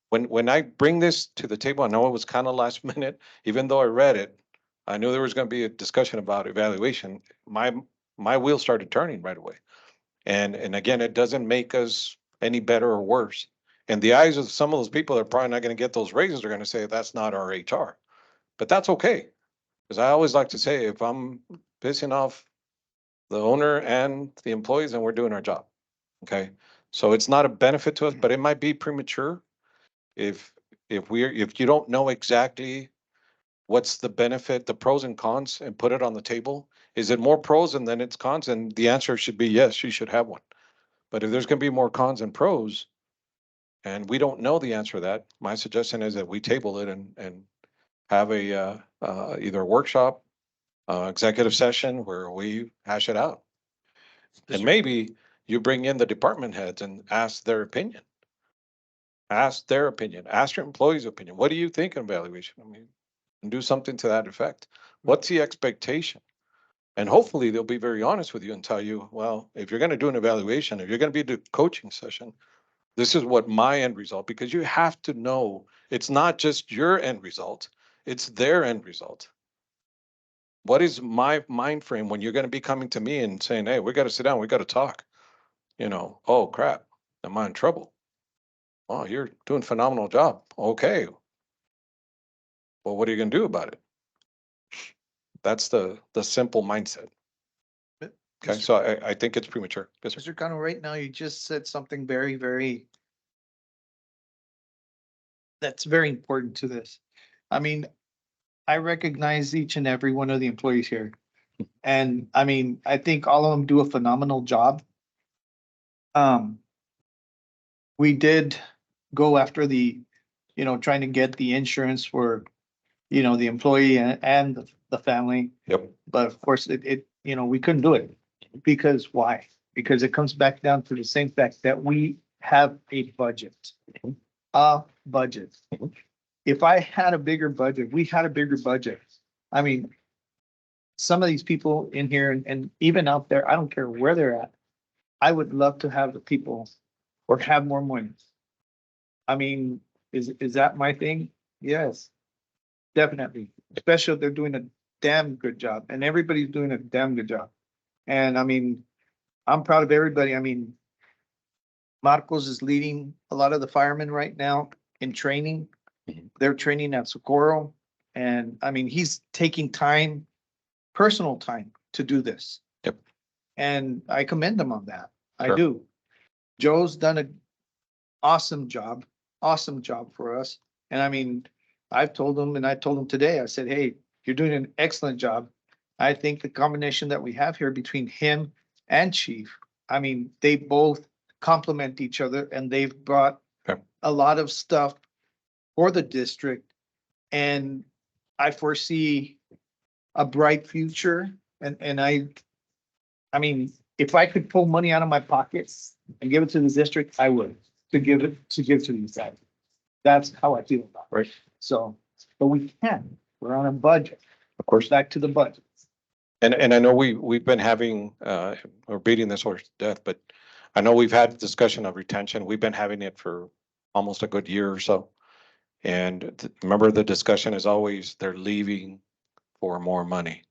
when I bring this to the table, I know it was kind of last minute, even though I read it, I knew there was going to be a discussion about evaluation. My wheels started turning right away. And again, it doesn't make us any better or worse. In the eyes of some of those people that are probably not going to get those raises, they're going to say that's not our HR. But that's okay. Because I always like to say, if I'm pissing off the owner and the employees, and we're doing our job. Okay. So it's not a benefit to us, but it might be premature. If you don't know exactly what's the benefit, the pros and cons, and put it on the table, is it more pros and then it's cons? And the answer should be yes, you should have one. But if there's going to be more cons and pros, and we don't know the answer to that, my suggestion is that we table it and have a either a workshop, executive session where we hash it out. And maybe you bring in the department heads and ask their opinion. Ask their opinion. Ask your employees' opinion. What do you think of evaluation? I mean, and do something to that effect. What's the expectation? And hopefully they'll be very honest with you and tell you, well, if you're going to do an evaluation, if you're going to be the coaching session, this is what my end result, because you have to know it's not just your end result, it's their end result. What is my mind frame when you're going to be coming to me and saying, hey, we got to sit down, we got to talk, oh crap, am I in trouble? Oh, you're doing a phenomenal job. Okay. Well, what are you going to do about it? That's the simple mindset. Okay, so I think it's premature. Yes, sir. Mr. Cano, right now, you just said something very, very, that's very important to this. I mean, I recognize each and every one of the employees here. And I mean, I think all of them do a phenomenal job. We did go after trying to get the insurance for, the employee and the family. Yep. But of course, we couldn't do it. Because why? Because it comes back down to the same fact that we have a budget. A budget. If I had a bigger budget, we had a bigger budget. I mean, some of these people in here and even out there, I don't care where they're at. I would love to have the people or have more money. I mean, is that my thing? Yes, definitely. Especially if they're doing a damn good job and everybody's doing a damn good job. And I mean, I'm proud of everybody. I mean, Marcos is leading a lot of the firemen right now in training. They're training at Socorro. And I mean, he's taking time, personal time, to do this. Yep. And I commend them on that. I Sure. do. Joe's done an awesome job for us. And I mean, I've told him, and I told him today, I said, hey, you're doing an excellent job. I think the combination that we have here between him and Chief, I mean, they both complement each other and they've brought Okay. a lot of stuff for the district. And I foresee a bright future and I mean, if I could pull money out of my pockets and give it to the district, I would, to give to these guys. That's how I feel about it. Right. So, but we can't, we're on a budget. Of course. Back to the budget. And I know we've been having, we're beating this horse to death, but I know we've had discussion of retention. We've been having it for almost a good year or so. And remember, the discussion is always they're leaving for more money.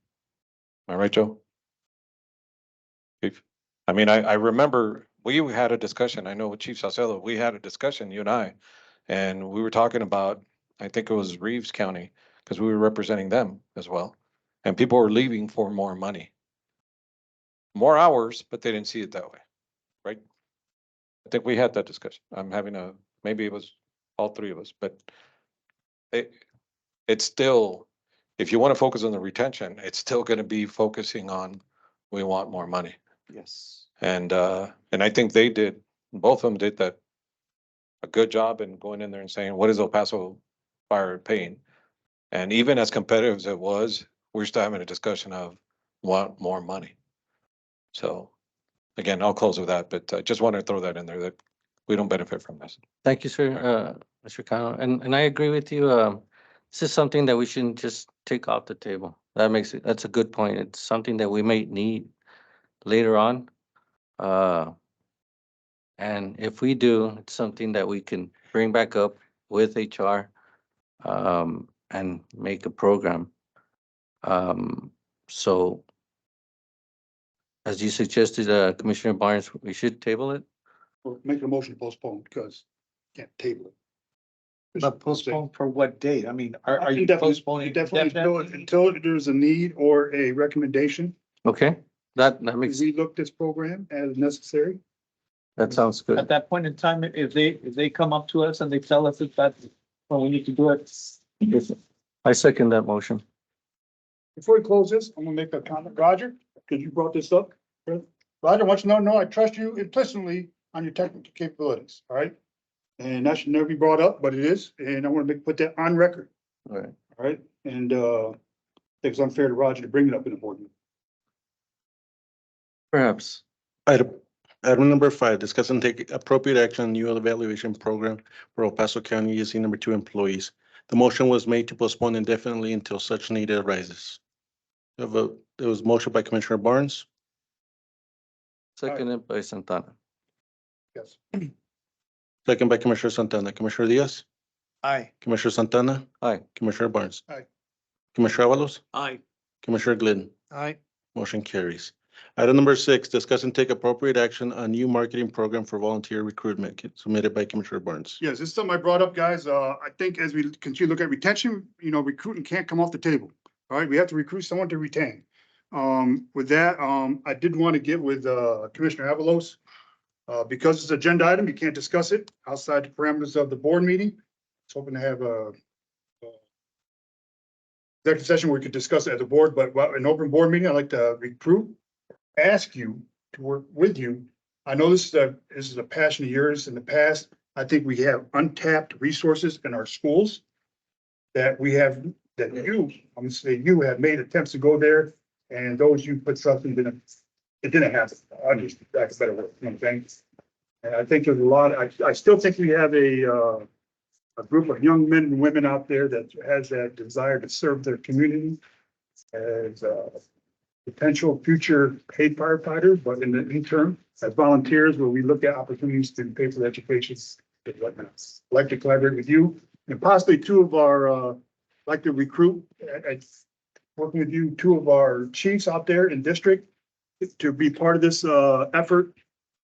Am I right, Joe? Chief? I mean, I remember we had a discussion. I know with Chief Salcedo, we had a discussion, you and and we were talking about, I think it was Reeves County, because we were representing them as well. And people were leaving for more money. More hours, but they didn't see it that way, right? I think we had that discussion. I'm having maybe it was all three of us, but it's still, if you want to focus on the retention, it's still going to be focusing on, we want more money. Yes. And I think both of them did a good job in going in there and saying, what is El Paso Fire paying? And even as competitive as it was, we're still having a discussion of want more money. So again, I'll close with that, but I just wanted to throw that in there that we don't benefit from this. Thank you, sir, Mr. Cano. And I agree with you. This is something that we shouldn't just take off the table. That's a good point. It's something that we may need later on. And if we do, it's something that we can bring back up with HR and make a program. So as you suggested, Commissioner Barnes, we should table it. Or make a motion to postpone because can't table it. But postpone for what date? I mean, are you Indefinitely- postponing? Definitely until there's a need or a recommendation. Okay, that makes, We look this program as necessary. that sounds At good. that point in time, if they come up to us and they tell us that that's when we need to do it. I second that motion. Before we close this, I'm gonna make a comment, Roger, because you brought this up. Roger wants you to know I trust you implicitly on your technical capabilities, all right? And that should never be brought up, but it is, and I want to put that on record, All right. all right? And it's unfair to Roger to bring it up in the board meeting. Perhaps. Item number 5, discuss and take appropriate action on new evaluation program for El Paso County ESC number 2 employees. The motion was made to postpone indefinitely until such need arises. There was motion by Commissioner Barnes, Seconded by Santana. Yes. second by Commissioner Santana. Commissioner Diaz, Aye. Commissioner Santana, Aye. Commissioner Barnes. Aye. Commissioner Avalos, Aye. Commissioner Glidden. Aye. Motion carries. Item number 6, discuss and take appropriate action on new marketing program for volunteer recruitment submitted by Commissioner Barnes. Yes, this is something I brought up, guys. I think as we continue to look at retention, recruiting can't come off the table. All right, we have to recruit someone to retain. With that, I did want to get with Commissioner Avalos. Because it's an agenda item, you can't discuss it outside the parameters of the board meeting. It's hoping to have a executive session where we could discuss it as a board, but an open board meeting, I'd like to ask you to work with you. I know this is a passion of yours in the past. I think we have untapped resources in our schools that I'm gonna say you have made attempts to go there, and those you put something in, it didn't happen. That's a better word, you know what I'm saying? And I think there's a lot, I still think we have a group of young men and women out there that has that desire to serve their community as potential future paid firefighters, but in the interim, as volunteers, where we look at opportunities to pay for education. I'd like to collaborate with you and possibly two of our, like to recruit, working with you, two of our chiefs out there in district to be part of this effort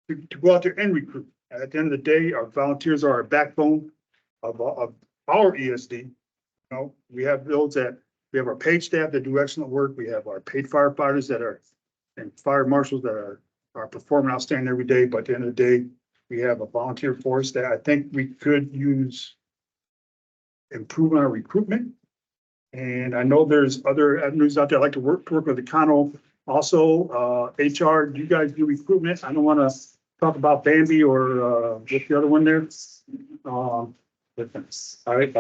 to go out there and recruit. And at the end of the day, our volunteers are our backbone of our ESD. We have those that We have our paid staff that do excellent work. We have our paid firefighters that are, and fire marshals that are performing outstanding every day. But at the end of the day, we have a volunteer force that I think we could use improving our recruitment. And I know there's other avenues out there. I like to work with the Cano. Also, HR, do you guys do recruitment? I don't want to talk about Bambi or, what's the other one there? All right,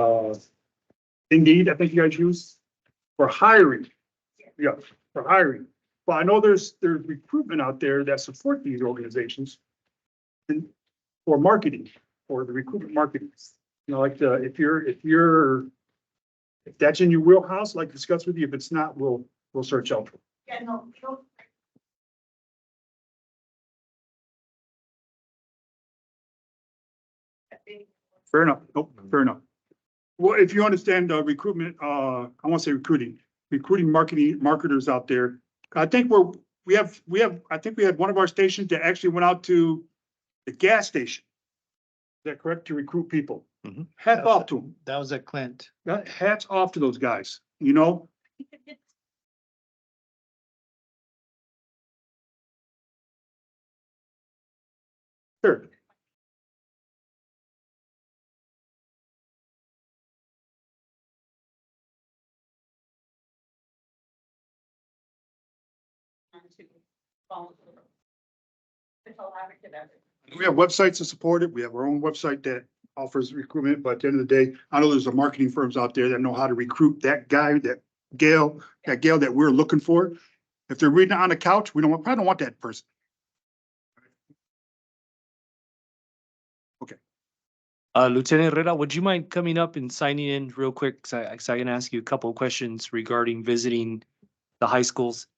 Indeed, I think you guys use for hiring. Yeah, for hiring. But I know there's recruitment out there that support these organizations. And for marketing, for the recruitment marketing. You know, like if that's in your wheelhouse, like discuss with you. If it's not, we'll search out. Yeah, no. Fair enough. Nope, fair enough. Well, if you understand recruitment, I won't say recruiting marketing marketers out there. I think I think we had one of our stations that actually went out to the gas station. Is that correct? To recruit people. Mhm. Hats off to them. That was at Clint. Hats off to those guys, you know? Sure. We have websites to support it. We have our own website that offers recruitment, but at the end of the day, I know there's marketing firms out there that know how to recruit that guy, that gal that we're looking for. If they're reading on the couch, probably don't want that person. Lieutenant Herrera, would you mind coming up and signing in real quick? Cause I can ask you a couple of questions regarding visiting the high schools.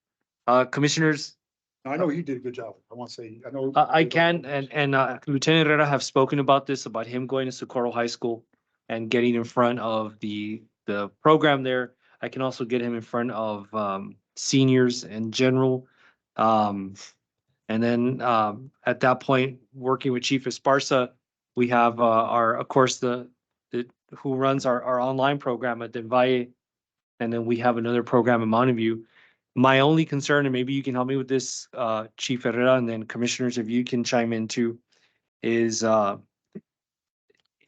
Commissioners, I know he did a good job. I want to say, I know. I can, and Lieutenant Herrera have spoken about this, about him going to Socorro High School and getting in front of the program there. I can also get him in front of seniors in general. And then at that point, working with Chief Esparza, we have of course, the who runs our online program at Del Valle. And then we have another program in Mountain View. My only concern, and maybe you can help me with this, Chief Herrera, and then commissioners, if you can chime in too, is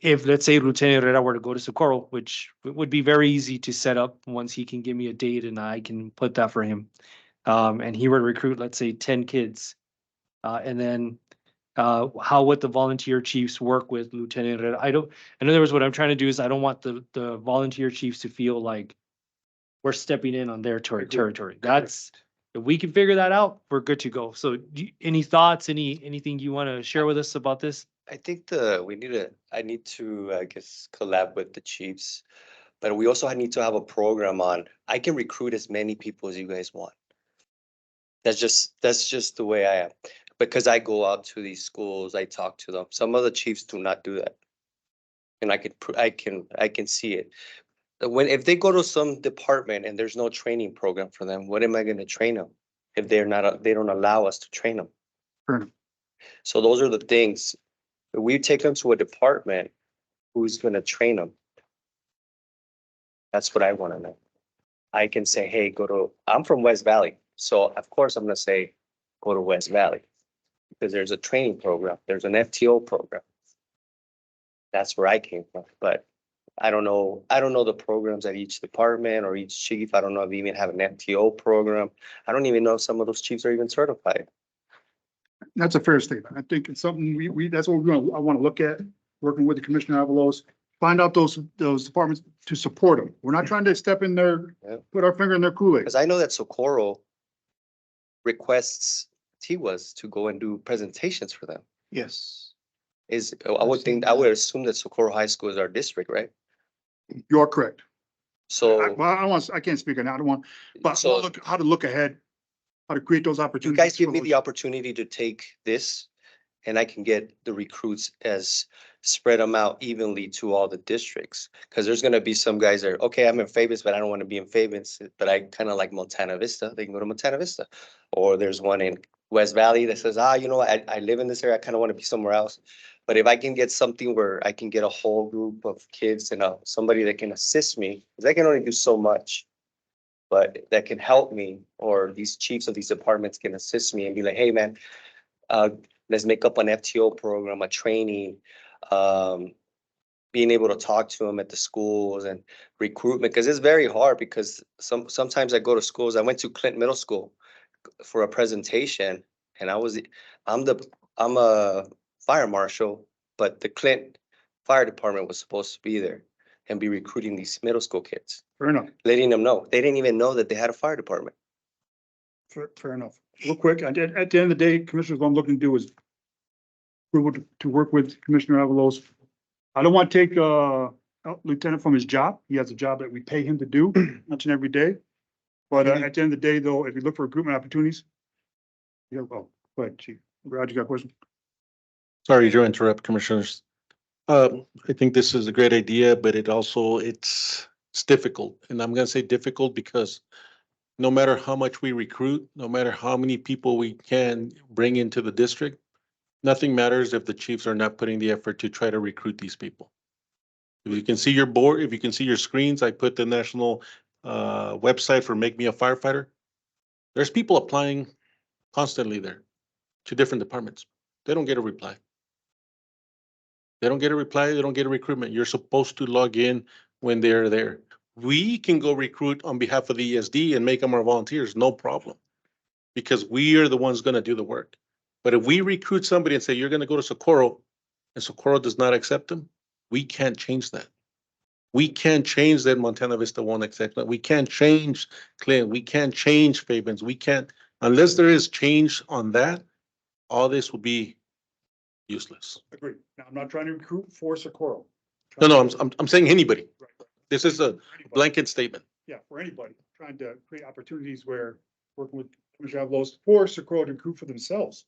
if, let's say, Lieutenant Herrera were to go to Socorro, which would be very easy to set up once he can give me a date and I can put that for him. And he were to recruit, let's say, 10 kids. And then how would the volunteer chiefs work with Lieutenant Herrera? In other words, what I'm trying to do is I don't want the volunteer chiefs to feel like we're stepping in on their territory. That's, if we can figure that out, we're good to go. So any thoughts, anything you want to share with us about this? I think I need to, I guess, collab with the chiefs, but we also need to have a program on, I can recruit as many people as you guys want. That's just the way I am, because I go out to these schools, I talk to them. Some of the chiefs do not do that. And I can see it. If they go to some department and there's no training program for them, what am I gonna train them? If they don't allow us to train them. Sure. So those are the things. If we take them to a department, who's gonna train them? That's what I wanna know. I can say, hey, I'm from West Valley. So of course I'm gonna say, go to West Valley. Because there's a training program, there's an FTO program. That's where I came from, but I don't know the programs at each department or each chief. I don't know if we even have an FTO program. I don't even know if some of those chiefs are even certified. That's a fair statement. I think it's something that's what I want to look at, working with the Commissioner Avalos, find out those departments to support them. We're not trying to step in there, Yeah. put our finger in their Kool-Aid. Because I know that Socorro requests Tiwas to go and do presentations for them. Yes. I would assume that Socorro High School is our district, right? You're correct. So I can't speak on that. I don't want, but So- how to look ahead, how to create those you opportunities. guys give for me those- the opportunity to take this and I can get the recruits spread them out evenly to all the districts. Because there's gonna be some guys that are, okay, I'm in Favis, but I don't want to be in Favis, but I kind of like Montana Vista. They can go to Montana Vista. Or there's one in West Valley that says, you know, I live in this area, I kind of want to be somewhere else. But if I can get something where I can get a whole group of kids and somebody that can assist me, because I can only do so much. but that can help me, or these chiefs of these departments can assist me and be like, hey, man, let's make up an FTO program, a training, being able to talk to them at the schools and recruitment, because it's very hard, because sometimes I go to schools. I went to Clinton Middle School for a presentation, and I'm a fire marshal, but the Clinton Fire Department was supposed to be there and be recruiting these middle school kids, Fair enough, letting them know. They didn't even know that they had a fire department. fair enough. Real quick, at the end of the day, Commissioners, what I'm looking to do is approval to work with Commissioner Avalos. I don't want to take Lieutenant from his job. He has a job that we pay him to do each and every day. But at the end of the day, though, if you look for recruitment opportunities, yeah, well, go ahead, Chief. Roger, you got a question? Sorry to interrupt, Commissioners. I think this is a great idea, but it's difficult. And I'm gonna say difficult because no matter how much we recruit, no matter how many people we can bring into the district, nothing matters if the chiefs are not putting the effort to try to recruit these people. If you can see your board, if you can see your screens, I put the national website for Make Me a Firefighter. There's people applying constantly there to different departments. They don't get a reply. They don't get a reply. They don't get a recruitment. You're supposed to log in when they're there. We can go recruit on behalf of the ESD and make them our volunteers, no problem. Because we are the ones gonna do the work. But if we recruit somebody and say, you're gonna go to Socorro, and Socorro does not accept them, we can't change that. We can't change that Montana Vista won't accept that. We can't change Clinton. We can't change Fabens. We can't, unless there is change on that, all this will be useless. Agreed. Now, I'm not trying to recruit for Socorro. No, I'm saying anybody. Right. This is a For anybody. blanket statement. Yeah, for anybody, trying to create opportunities where working with Commissioner Avalos for Socorro to recruit for themselves.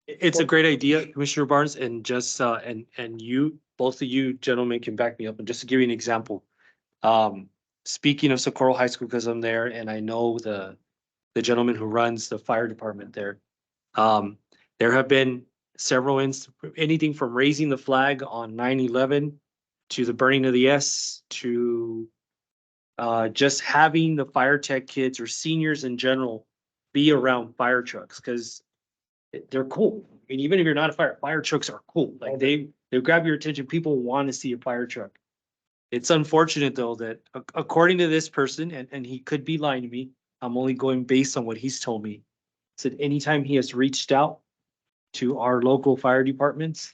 It's a great idea, Commissioner Barnes, and just, and you, both of you gentlemen can back me up. And just to give you an example, speaking of Socorro High School, because I'm there and I know the gentleman who runs the fire department there. There have been several anything from raising the flag on 9/11 to the burning of the S to just having the fire tech kids or seniors in general be around fire trucks, because they're cool. I mean, even if you're not a fire trucks are cool. Like they grab your attention. People want to see a fire truck. It's unfortunate though that according to this person, and he could be lying to me, I'm only going based on what he's told me. Said anytime he has reached out to our local fire departments,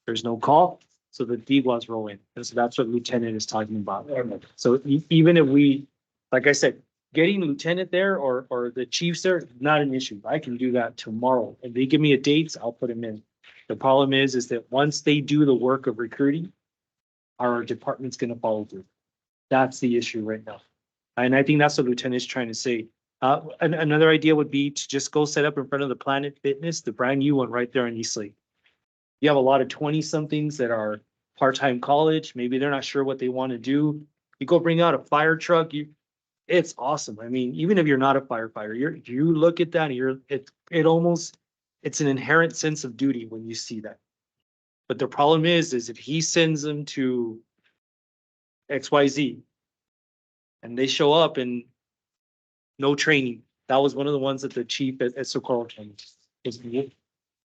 there's no call, so the DWAs roll in. And so that's what Lieutenant is talking about. So even if we, like I said, getting Lieutenant there or the chiefs there, not an issue. I can do that tomorrow. If they give me a date, I'll put them in. The problem is that once they do the work of recruiting, our department's gonna follow through. That's the issue right now. And I think that's what Lieutenant is trying to say. Another idea would be to just go set up in front of the Planet Fitness, the brand new one right there in East Lake. You have a lot of 20-somethings that are part-time college. Maybe they're not sure what they want to do. You go bring out a fire truck, it's awesome. I mean, even if you're not a firefighter, you look at that and it's an inherent sense of duty when you see that. But the problem is if he sends them to XYZ and they show up and no training. That was one of the ones that the chief at Socorro trained.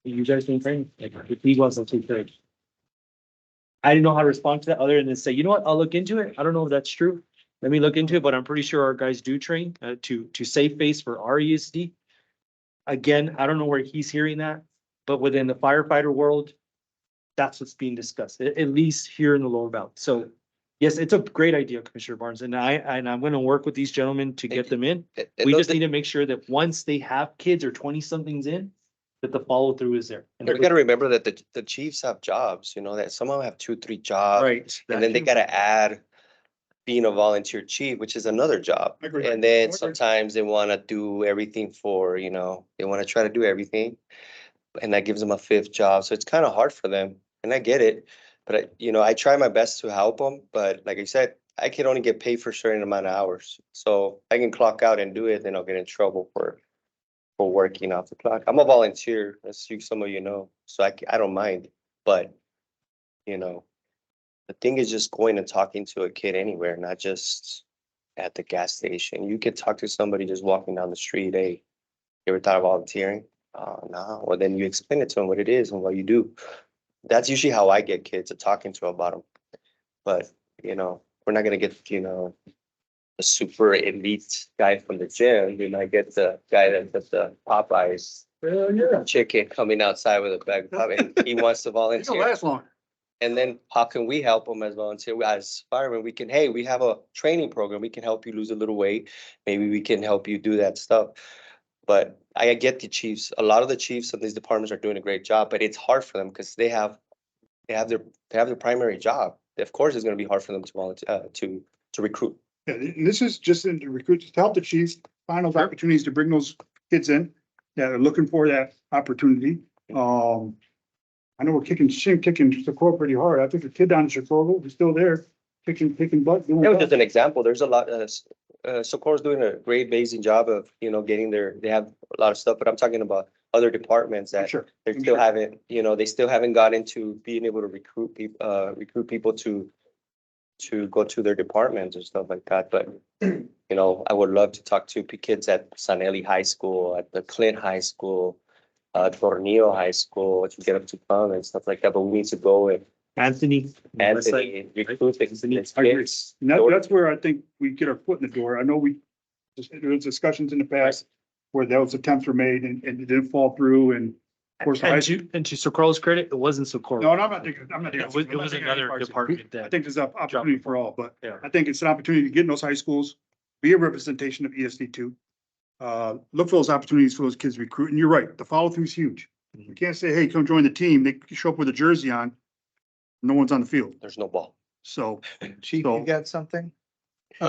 You guys been training? Like, if he wasn't too good. I didn't know how to respond to that other than say, you know what, I'll look into it. I don't know if that's true. Let me look into it, but I'm pretty sure our guys do train to save face for our ESD. Again, I don't know where he's hearing that, but within the firefighter world, that's what's being discussed, at least here in the lower valley. So yes, it's a great idea, Commissioner Barnes, and I'm going to work with these gentlemen to get them in. We just need to make sure that once they have kids or 20-somethings in, that the follow through is there. You gotta remember that the chiefs have jobs, you know, that some of them have 2-3 jobs. Right. And then they gotta add being a volunteer chief, which is another job. Agreed. And then Agreed. sometimes they wanna do everything they wanna try to do everything. And that gives them a 5th job. So it's kind of hard for them. And I get it. But I try my best to help them. But like I said, I can only get paid for a certain amount of hours. So I can clock out and do it, then I'll get in trouble for working off the clock. I'm a volunteer, as some of you know, so I don't mind. But, the thing is just going and talking to a kid anywhere, not just at the gas station. You could talk to somebody just walking down the street, hey, you ever thought of volunteering? No. Well, then you explain it to them what it is and what you do. That's usually how I get kids to talking to about them. But, you know, we're not gonna get, you know, a super elite guy from the gym. We might get the guy that does the Popeyes chicken coming outside with a bag of pop, and he wants to It's gonna volunteer. last long. And then how can we help them as volunteer, as firemen? We can, hey, we have a training program. We can help you lose a little weight. Maybe we can help you do that stuff. But I get the chiefs, a lot of the chiefs of these departments are doing a great job, but it's hard for them because they have their primary job. Of course, it's gonna be hard for them to volunteer, to recruit. Yeah, and this is just in the recruits to help the chiefs find those opportunities to bring those kids in that are looking for that opportunity. I know we're kicking Socorro pretty hard. I think the kid down in Socorro is still there, kicking butt. doing That was just stuff. an example. There's a lot, Socorro's doing a great, amazing job of, you know, getting they have a lot of stuff, but I'm talking about other departments that Sure. they I'm still sure. haven't, you know, they still haven't got into being able to recruit people to go to their departments and stuff like that. But, you know, I would love to talk to kids at Sanelli High School, at the Clint High School, Tornillo High School, to get them to come and stuff like that. But we need to go and Anthony. Anthony recruit the Anthony, kids. I agree. And that's where I think we get our foot in the door. I know there was discussions in the past where those attempts were made and it didn't fall through, and of course, the high school. And to Socorro's credit, it wasn't Socorro. No, I'm not thinking, I'm not. It thinking- was, I'm it not was thinking any another parts. department I that, think there's an opportunity for all, but Yeah. I think it's an opportunity to get in those high schools, be a representation of ESD two. Look for those opportunities for those kids to recruit. And you're right, the follow through is huge. You can't say, hey, come join the team. They show up with a jersey on. No one's on the field. There's no ball. So, Chief, So- you got something?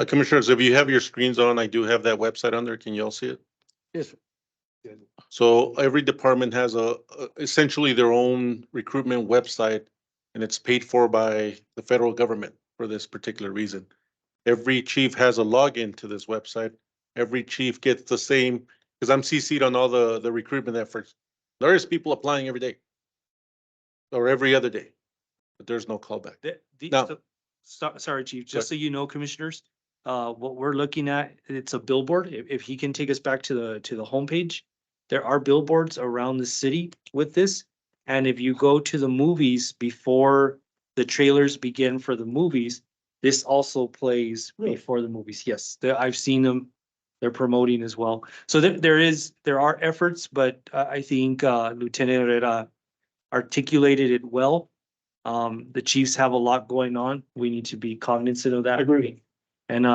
Commissioners, if you have your screens on, I do have that website on there. Can you all see it? Yes. So every department has essentially their own recruitment website, and it's paid for by the federal government for this particular reason. Every chief has a login to this website. Every chief gets the same, because I'm CC'd on all the recruitment efforts. There is people applying every day or every other day, but there's no callback. Now- Sorry, Chief, just so you know, commissioners, what we're looking at, it's a billboard. If he can take us back to the homepage, there are billboards around the city with this. And if you go to the movies before the trailers begin for the movies, this also plays Really? before the movies. Yes, I've seen them. They're promoting as well. So there are efforts, but I think Lieutenant Herrera articulated it well. The chiefs have a lot going on. We need to be cognizant of that. I agree. And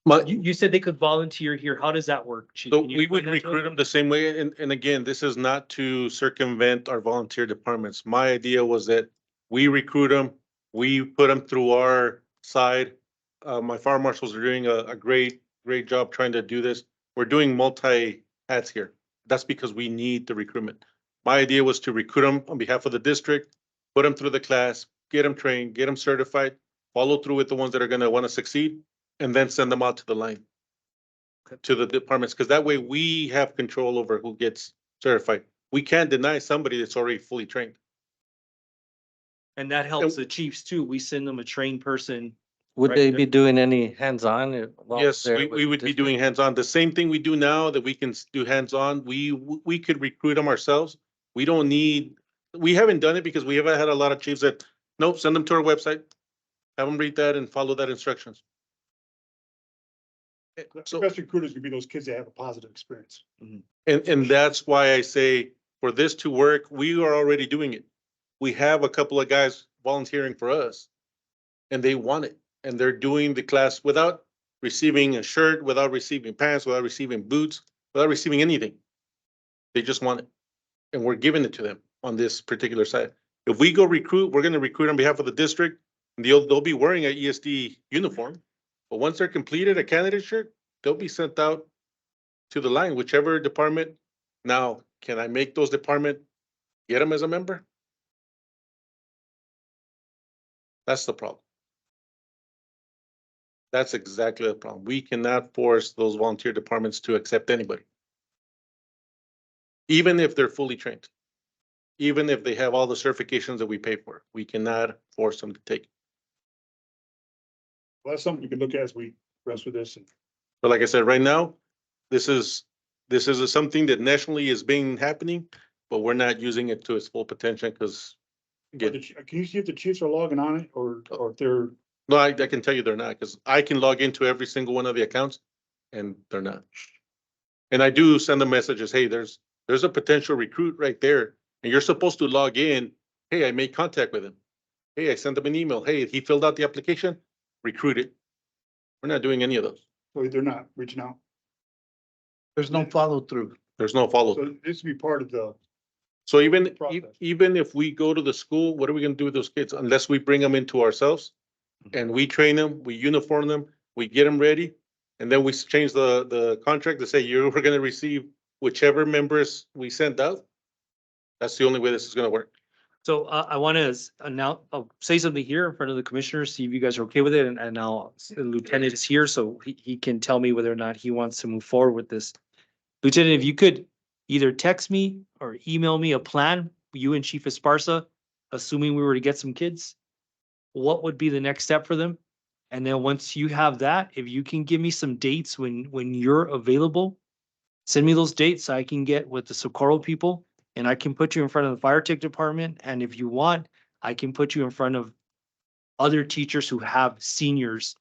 But you said they could volunteer here. How does that work, Chief? so Can you we would explain that to us? recruit them the same way. And again, this is not to circumvent our volunteer departments. My idea was that we recruit them, we put them through our side. My fire marshals are doing a great job trying to do this. We're doing multi hats here. That's because we need the recruitment. My idea was to recruit them on behalf of the district, put them through the class, get them trained, get them certified, follow through with the ones that are gonna wanna succeed, and then send them out to the line. To the departments, because that way we have control over who gets certified. We can't deny somebody that's already fully trained. And that helps the chiefs too. We send them a trained person. Would Right, they yeah. be doing any hands-on? while Yes, they're we with the would be district? doing hands-on. The same thing we do now that we can do hands-on. We could recruit them ourselves. We don't need, we haven't done it because we haven't had a lot of chiefs that, nope, send them to our website. Have them read that and follow that instructions. The So, best recruiters could be those kids that have a positive experience. and that's why I say for this to work, we are already doing it. We have a couple of guys volunteering for us and they want it. And they're doing the class without receiving a shirt, without receiving pants, without receiving boots, without receiving anything. They just want it. And we're giving it to them on this particular side. If we go recruit, we're gonna recruit on behalf of the district. And they'll be wearing a ESD uniform. But once they're completed a candidate shirt, they'll be sent out to the line, whichever department. Now, can I make those department get them as a member? That's the problem. That's exactly the problem. We cannot force those volunteer departments to accept anybody. Even if they're fully trained. Even if they have all the certifications that we pay for, we cannot force them to take. Well, that's something we could look at as we rest with this. And But like I said, right now, this is something that nationally is being happening, but we're not using it to its full potential because Can you see if the Chiefs are logging on it or if they're, no, I can tell you they're not, because I can log into every single one of the accounts and they're not. And I do send them messages, hey, there's a potential recruit right there, and you're supposed to log in. Hey, I made contact with him. Hey, I sent him an email. Hey, he filled out the application, recruited. We're not doing any of those. so they're not reaching out? There's no follow through. There's no follow. So this would be part of the, So even, process. even if we go to the school, what are we gonna do with those kids unless we bring them into ourselves? And we train them, we uniform them, we get them ready, and then we change the contract to say you're gonna receive whichever members we send out. That's the only way this is gonna work. So I want to announce, I'll say something here in front of the commissioners, see if you guys are okay with it, and now the lieutenant is here, so he can tell me whether or not he wants to move forward with this. Lieutenant, if you could either text me or email me a plan, you and Chief Esparza, assuming we were to get some kids, what would be the next step for them? And then once you have that, if you can give me some dates when you're available, send me those dates so I can get with the Socorro people. And I can put you in front of the fire tech department, and if you want, I can put you in front of other teachers who have seniors.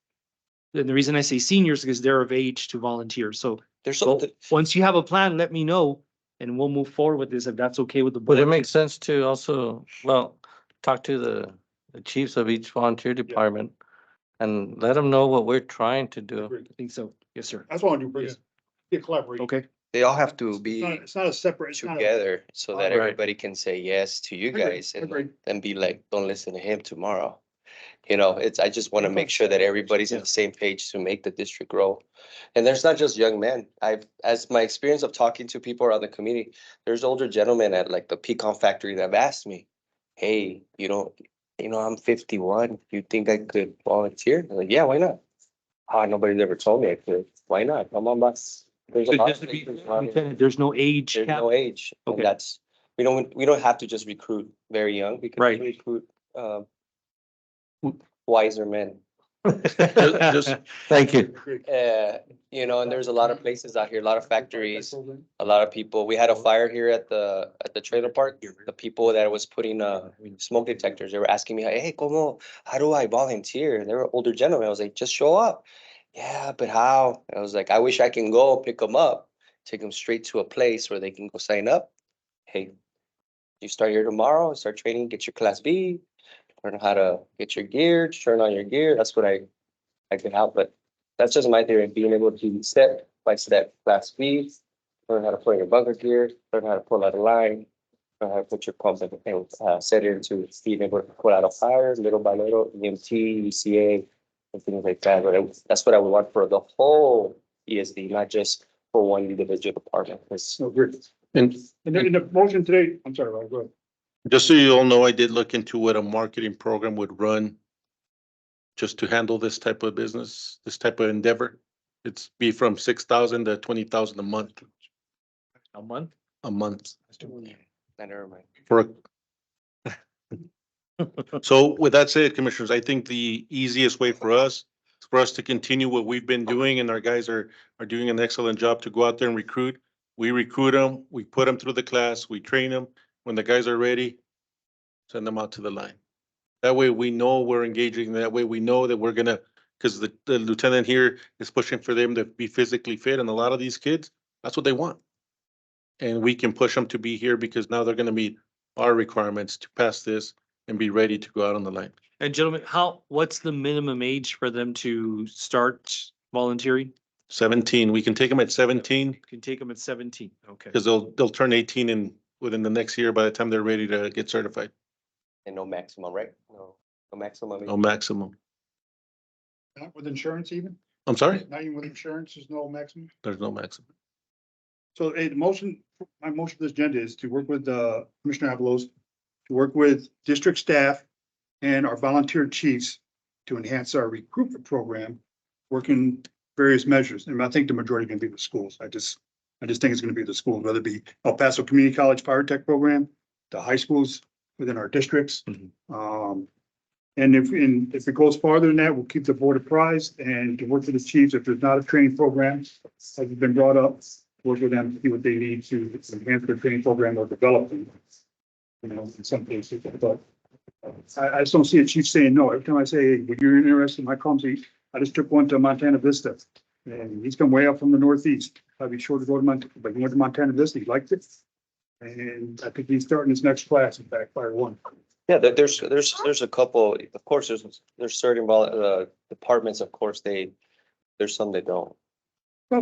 And the reason I say seniors is because they're of age to volunteer, so There's well, something, once you have a plan, let me know, and we'll move forward with this, if that's okay with the Would board. it make sense to also, well, talk to the chiefs of each volunteer department and let them know what we're trying to do? I think so, yes, sir. that's what I want to do, Bruce. Get collaboration. Okay, they all have to It's be not a separate, it's not a. together so that Right. everybody can say yes to you Agreed, guys and agreed. then be like, don't listen to him tomorrow. You know, I just want to make sure that everybody's on the same page to make the district grow. And there's not just young men. As my experience of talking to people around the community, there's older gentlemen at like the pecan factory that have asked me, hey, I'm 51. You think I could volunteer? I'm like, yeah, why not? Nobody's ever told me I could. Why not? Come on, boss. There's a so lot just of to be, things around here. Lieutenant, there's no age There's cap. no age, and Okay. that's, we don't have to just recruit very young, we can Right. recruit, wiser men. Just- Thank you. And there's a lot of places out here, a lot of factories, a lot of people. We had a fire here at the trailer park. The people that was putting, smoke detectors, they were asking me, hey, how do I volunteer? They were older gentlemen. I was like, just show up. Yeah, but how? I was like, I wish I can go pick them up, take them straight to a place where they can go sign up. Hey, you start here tomorrow, start training, get your class B, learn how to get your gear, turn on your gear. That's what I can help, but that's just my theory, being able to step by step class B, learn how to put your bunker gear, learn how to pull out a line, learn how to put your pump and set it into being able to pull out a fire little by little, EMT, ECA, and things like that. But that's what I would want for the whole ESD, not just for one individual department. It's No, great. And And in the motion today, I'm sorry, Rod, go ahead. just so you all know, I did look into what a marketing program would run just to handle this type of business, this type of endeavor. It's be from 6,000 to 20,000 a month, A month? a month never mind. for. So with that said, commissioners, I think the easiest way for us is for us to continue what we've been doing, and our guys are doing an excellent job to go out there and recruit. We recruit them, we put them through the class, we train them. When the guys are ready, send them out to the line. That way we know we're engaging. That way we know that we're gonna, because the lieutenant here is pushing for them to be physically fit, and a lot of these kids, that's what they want. And we can push them to be here because now they're gonna meet our requirements to pass this and be ready to go out on the line. And gentlemen, what's the minimum age for them to start volunteering? 17, we can take them at 17 Can take them at 17, okay. because they'll turn 18 within the next year by the time they're ready to get certified. And no maximum, right? No maximum. No maximum. Not with insurance even? I'm sorry? Not even with insurance, there's no maximum? There's no maximum. So, hey, my motion for this agenda is to work with, Commissioner Avalos, to work with district staff and our volunteer chiefs to enhance our recruitment program, working various measures. And I think the majority are gonna be the schools. I just think it's gonna be the schools, whether it be El Paso Community College Fire Tech Program, the high schools within our districts. Mhm. And if it goes farther than that, we'll keep the board apprised and to work with the chiefs. If there's not a training program, as has been brought up, work with them to see what they need to enhance their training program or develop them. You know, in some cases, but I just don't see a chief saying no. Every time I say, hey, when you're interested in my company, I just took one to Montana Vista. And he's come way up from the northeast. I'd be sure to go to Montana, but he went to Montana Vista. He liked it. And I think he's starting his next class, in fact, Fire One. Yeah, there's a couple, of course, there's certain departments, of course, there's some that don't.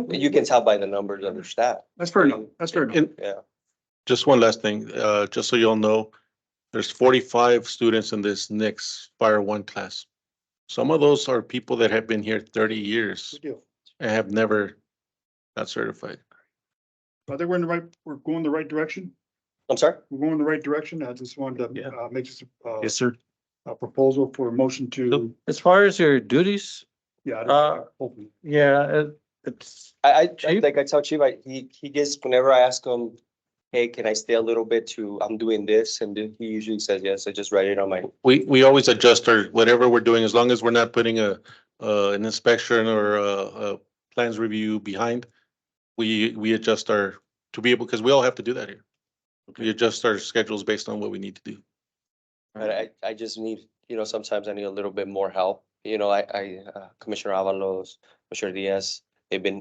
You can tell by the numbers of their staff. That's fair enough. That's fair enough. And Yeah. just one last thing, just so you'll know, there's 45 students in this next Fire One class. Some of those are people that have been here 30 years Good deal. and have never got certified. I think we're going the right direction. I'm sorry? We're going the right direction. I just wanted Yeah. to make this Yes, sir. a proposal for a motion to, As far as your duties, yeah. Hopefully. yeah, it's, I Chief? like I tell Chief, he gets, whenever I ask him, hey, can I stay a little bit I'm doing this? And then he usually says, yes, I just write it on my, We always adjust our, whatever we're doing, as long as we're not putting an inspection or a plans review behind. We adjust our, to be able, because we all have to do that here. We adjust our schedules based on what we need to do. but I just need, sometimes I need a little bit more help. Commissioner Avalos, Commissioner Diaz, I've been,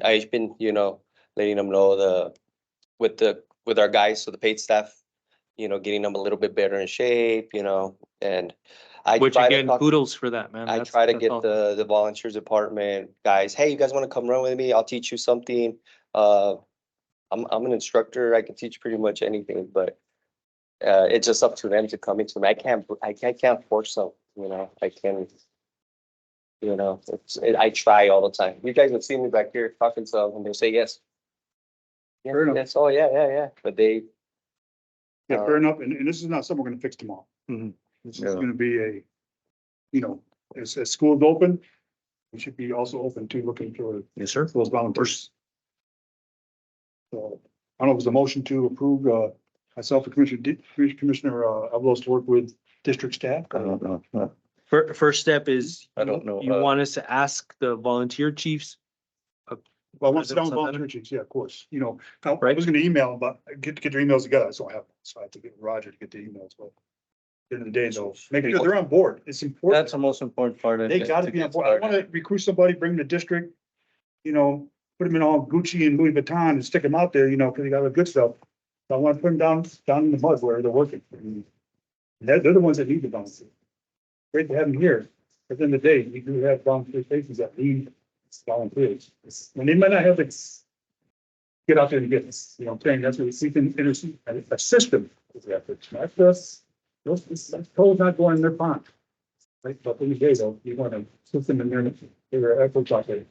letting them know with our guys, so the paid staff, getting them a little bit better in shape, and I Which try to again, talk- kudos for that, man. I That's- try to that's get all. the volunteers department guys, hey, you guys want to come run with me? I'll teach you something. I'm an instructor. I can teach pretty much anything, but it's just up to them to come into me. I can't force them, I can, I try all the time. You guys have seen me back here talking to them and they'll say yes. Yeah, Fair enough. yes, oh, yeah. But they, Yeah, fair enough. And this is not something we're gonna fix tomorrow. Mhm. This is gonna be as school's open, we should be also open to looking for Yes, sir. those volunteers. So I don't know if it's a motion to approve, myself and Commissioner Avalos to work with district staff. First step is. I don't know, You want us to ask the volunteer chiefs? Well, I want to sit down with Something? volunteer chiefs, yeah, of course, I Right. was gonna email, but get their emails together, I just don't have them, so I have to get Roger to get the emails, but. At the end of the day, though, make sure they're on board, it's important. that's the most important part. I They think, gotta to be on get board. I started. wanna recruit somebody, bring them to district, put them in all Gucci and Louis Vuitton and stick them out there, cause they got the good stuff. So I wanna put them down in the mud where they're working. And they're the ones that need the volunteer. Great to have them here, but at the end of the day, we do have volunteer stations that need volunteers. And they might not have to get out there and get this, I'm saying, that's what we can intercede, a system is the effort, not just, that's told not going in their pond. Right, but in the day though, you want to put them in their efforts like that.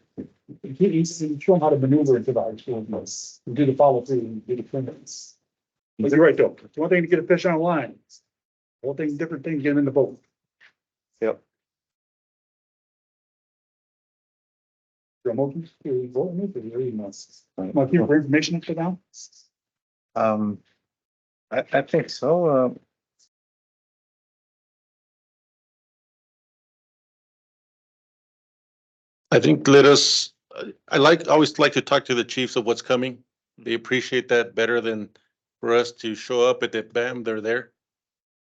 You show them how to maneuver into the high school, and do the follow through and do the clearance. But you're right though, it's one thing to get a fish on a line. One thing, different thing, to get them in the boat. Yep. Your motion, you vote on it, or your emails? Want to keep for information up to now? I think so. I think always like to talk to the chiefs of what's coming. They appreciate that better than for us to show up at that, bam, they're there.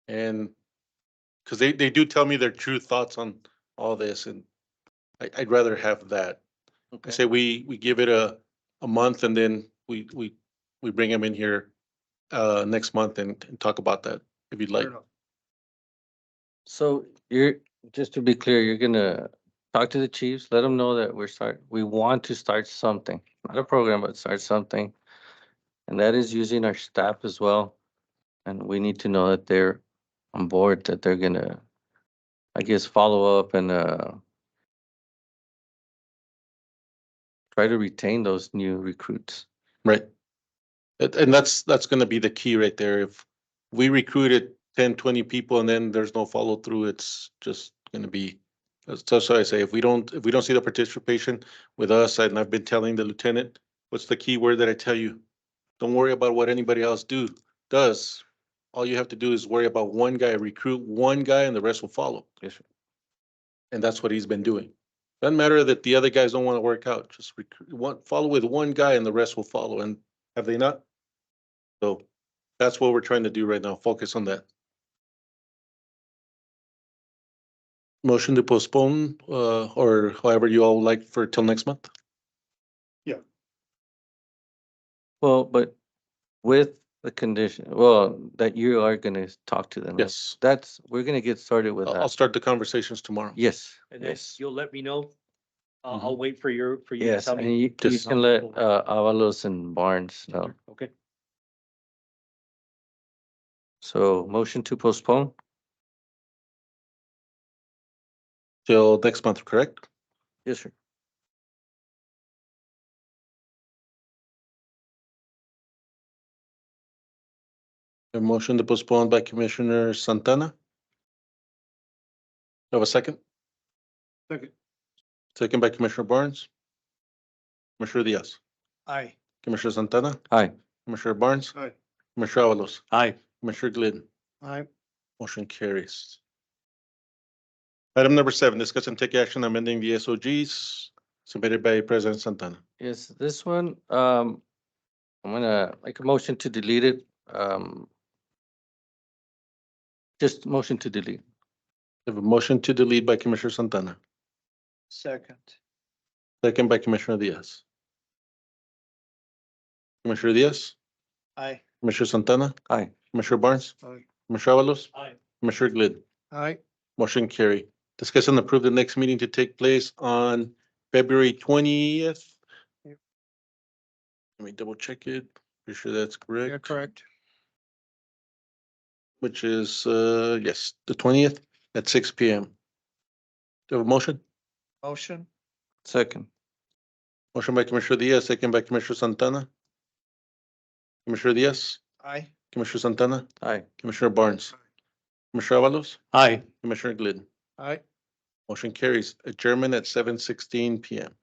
And because they do tell me their true thoughts on all this, and I'd rather have that. I Okay. say we give it a month and then we bring them in here next month and talk about that if you'd like. Fair enough. So just to be clear, you're gonna talk to the chiefs, let them know that we want to start something, not a program, but start something. And that is using our staff as well. And we need to know that they're on board, that they're gonna, I guess, follow up and try to retain those new recruits. Right. And that's gonna be the key right there. If we recruited 10, 20 people and then there's no follow through, it's just gonna be, that's what I say, if we don't see the participation with us, and I've been telling the lieutenant, what's the key word that I tell you? Don't worry about what anybody else does. All you have to do is worry about one guy, recruit one guy, and the rest will follow. Yes, sir. And that's what he's been doing. Doesn't matter that the other guys don't want to work out, just follow with one guy and the rest will follow. And have they not? So that's what we're trying to do right now. Focus on that. Motion to postpone, or however you all like for till next month. Well, but with the condition, well, that you are gonna talk to them. Yes. We're gonna get started with I'll that. start the conversations tomorrow. Yes, And then yes, you'll let me know. Mhm. I'll wait for you to yes, tell and me. you Just- can let, Avalos and Barnes know. Okay. So motion to postpone? Till next month, correct? Yes, sir. A motion to postpone by Commissioner Santana. Have a second? Second. Second by Commissioner Barnes. Commissioner Diaz, Aye. Commissioner Santana, Aye. Commissioner Barnes, Aye. Commissioner Avalos, Aye. Commissioner Glidden. Aye. Motion carries. Item number 7, discuss and take action amending the SOGs submitted by President Santana. Yes, this one, I'm gonna make a motion to delete it. Just motion to delete. We have a motion to delete by Commissioner Santana, Second. second by Commissioner Diaz. Commissioner Diaz, Aye. Commissioner Santana, Aye. Commissioner Barnes, Aye. Commissioner Avalos, Aye. Commissioner Glidden. Aye. Motion carry. Discuss and approve the next meeting to take place on February 20th. Yep. Let me double check it. Be sure that's correct. You're correct. Which is, yes, the 20th at 6 PM. Do you have a motion? Motion. Second. Motion by Commissioner Diaz, second by Commissioner Santana. Commissioner Diaz, Aye. Commissioner Santana, Aye. Commissioner Barnes, Commissioner Avalos, Aye. Commissioner Glidden. Aye. Motion carries. Adjournment at 7:16 PM.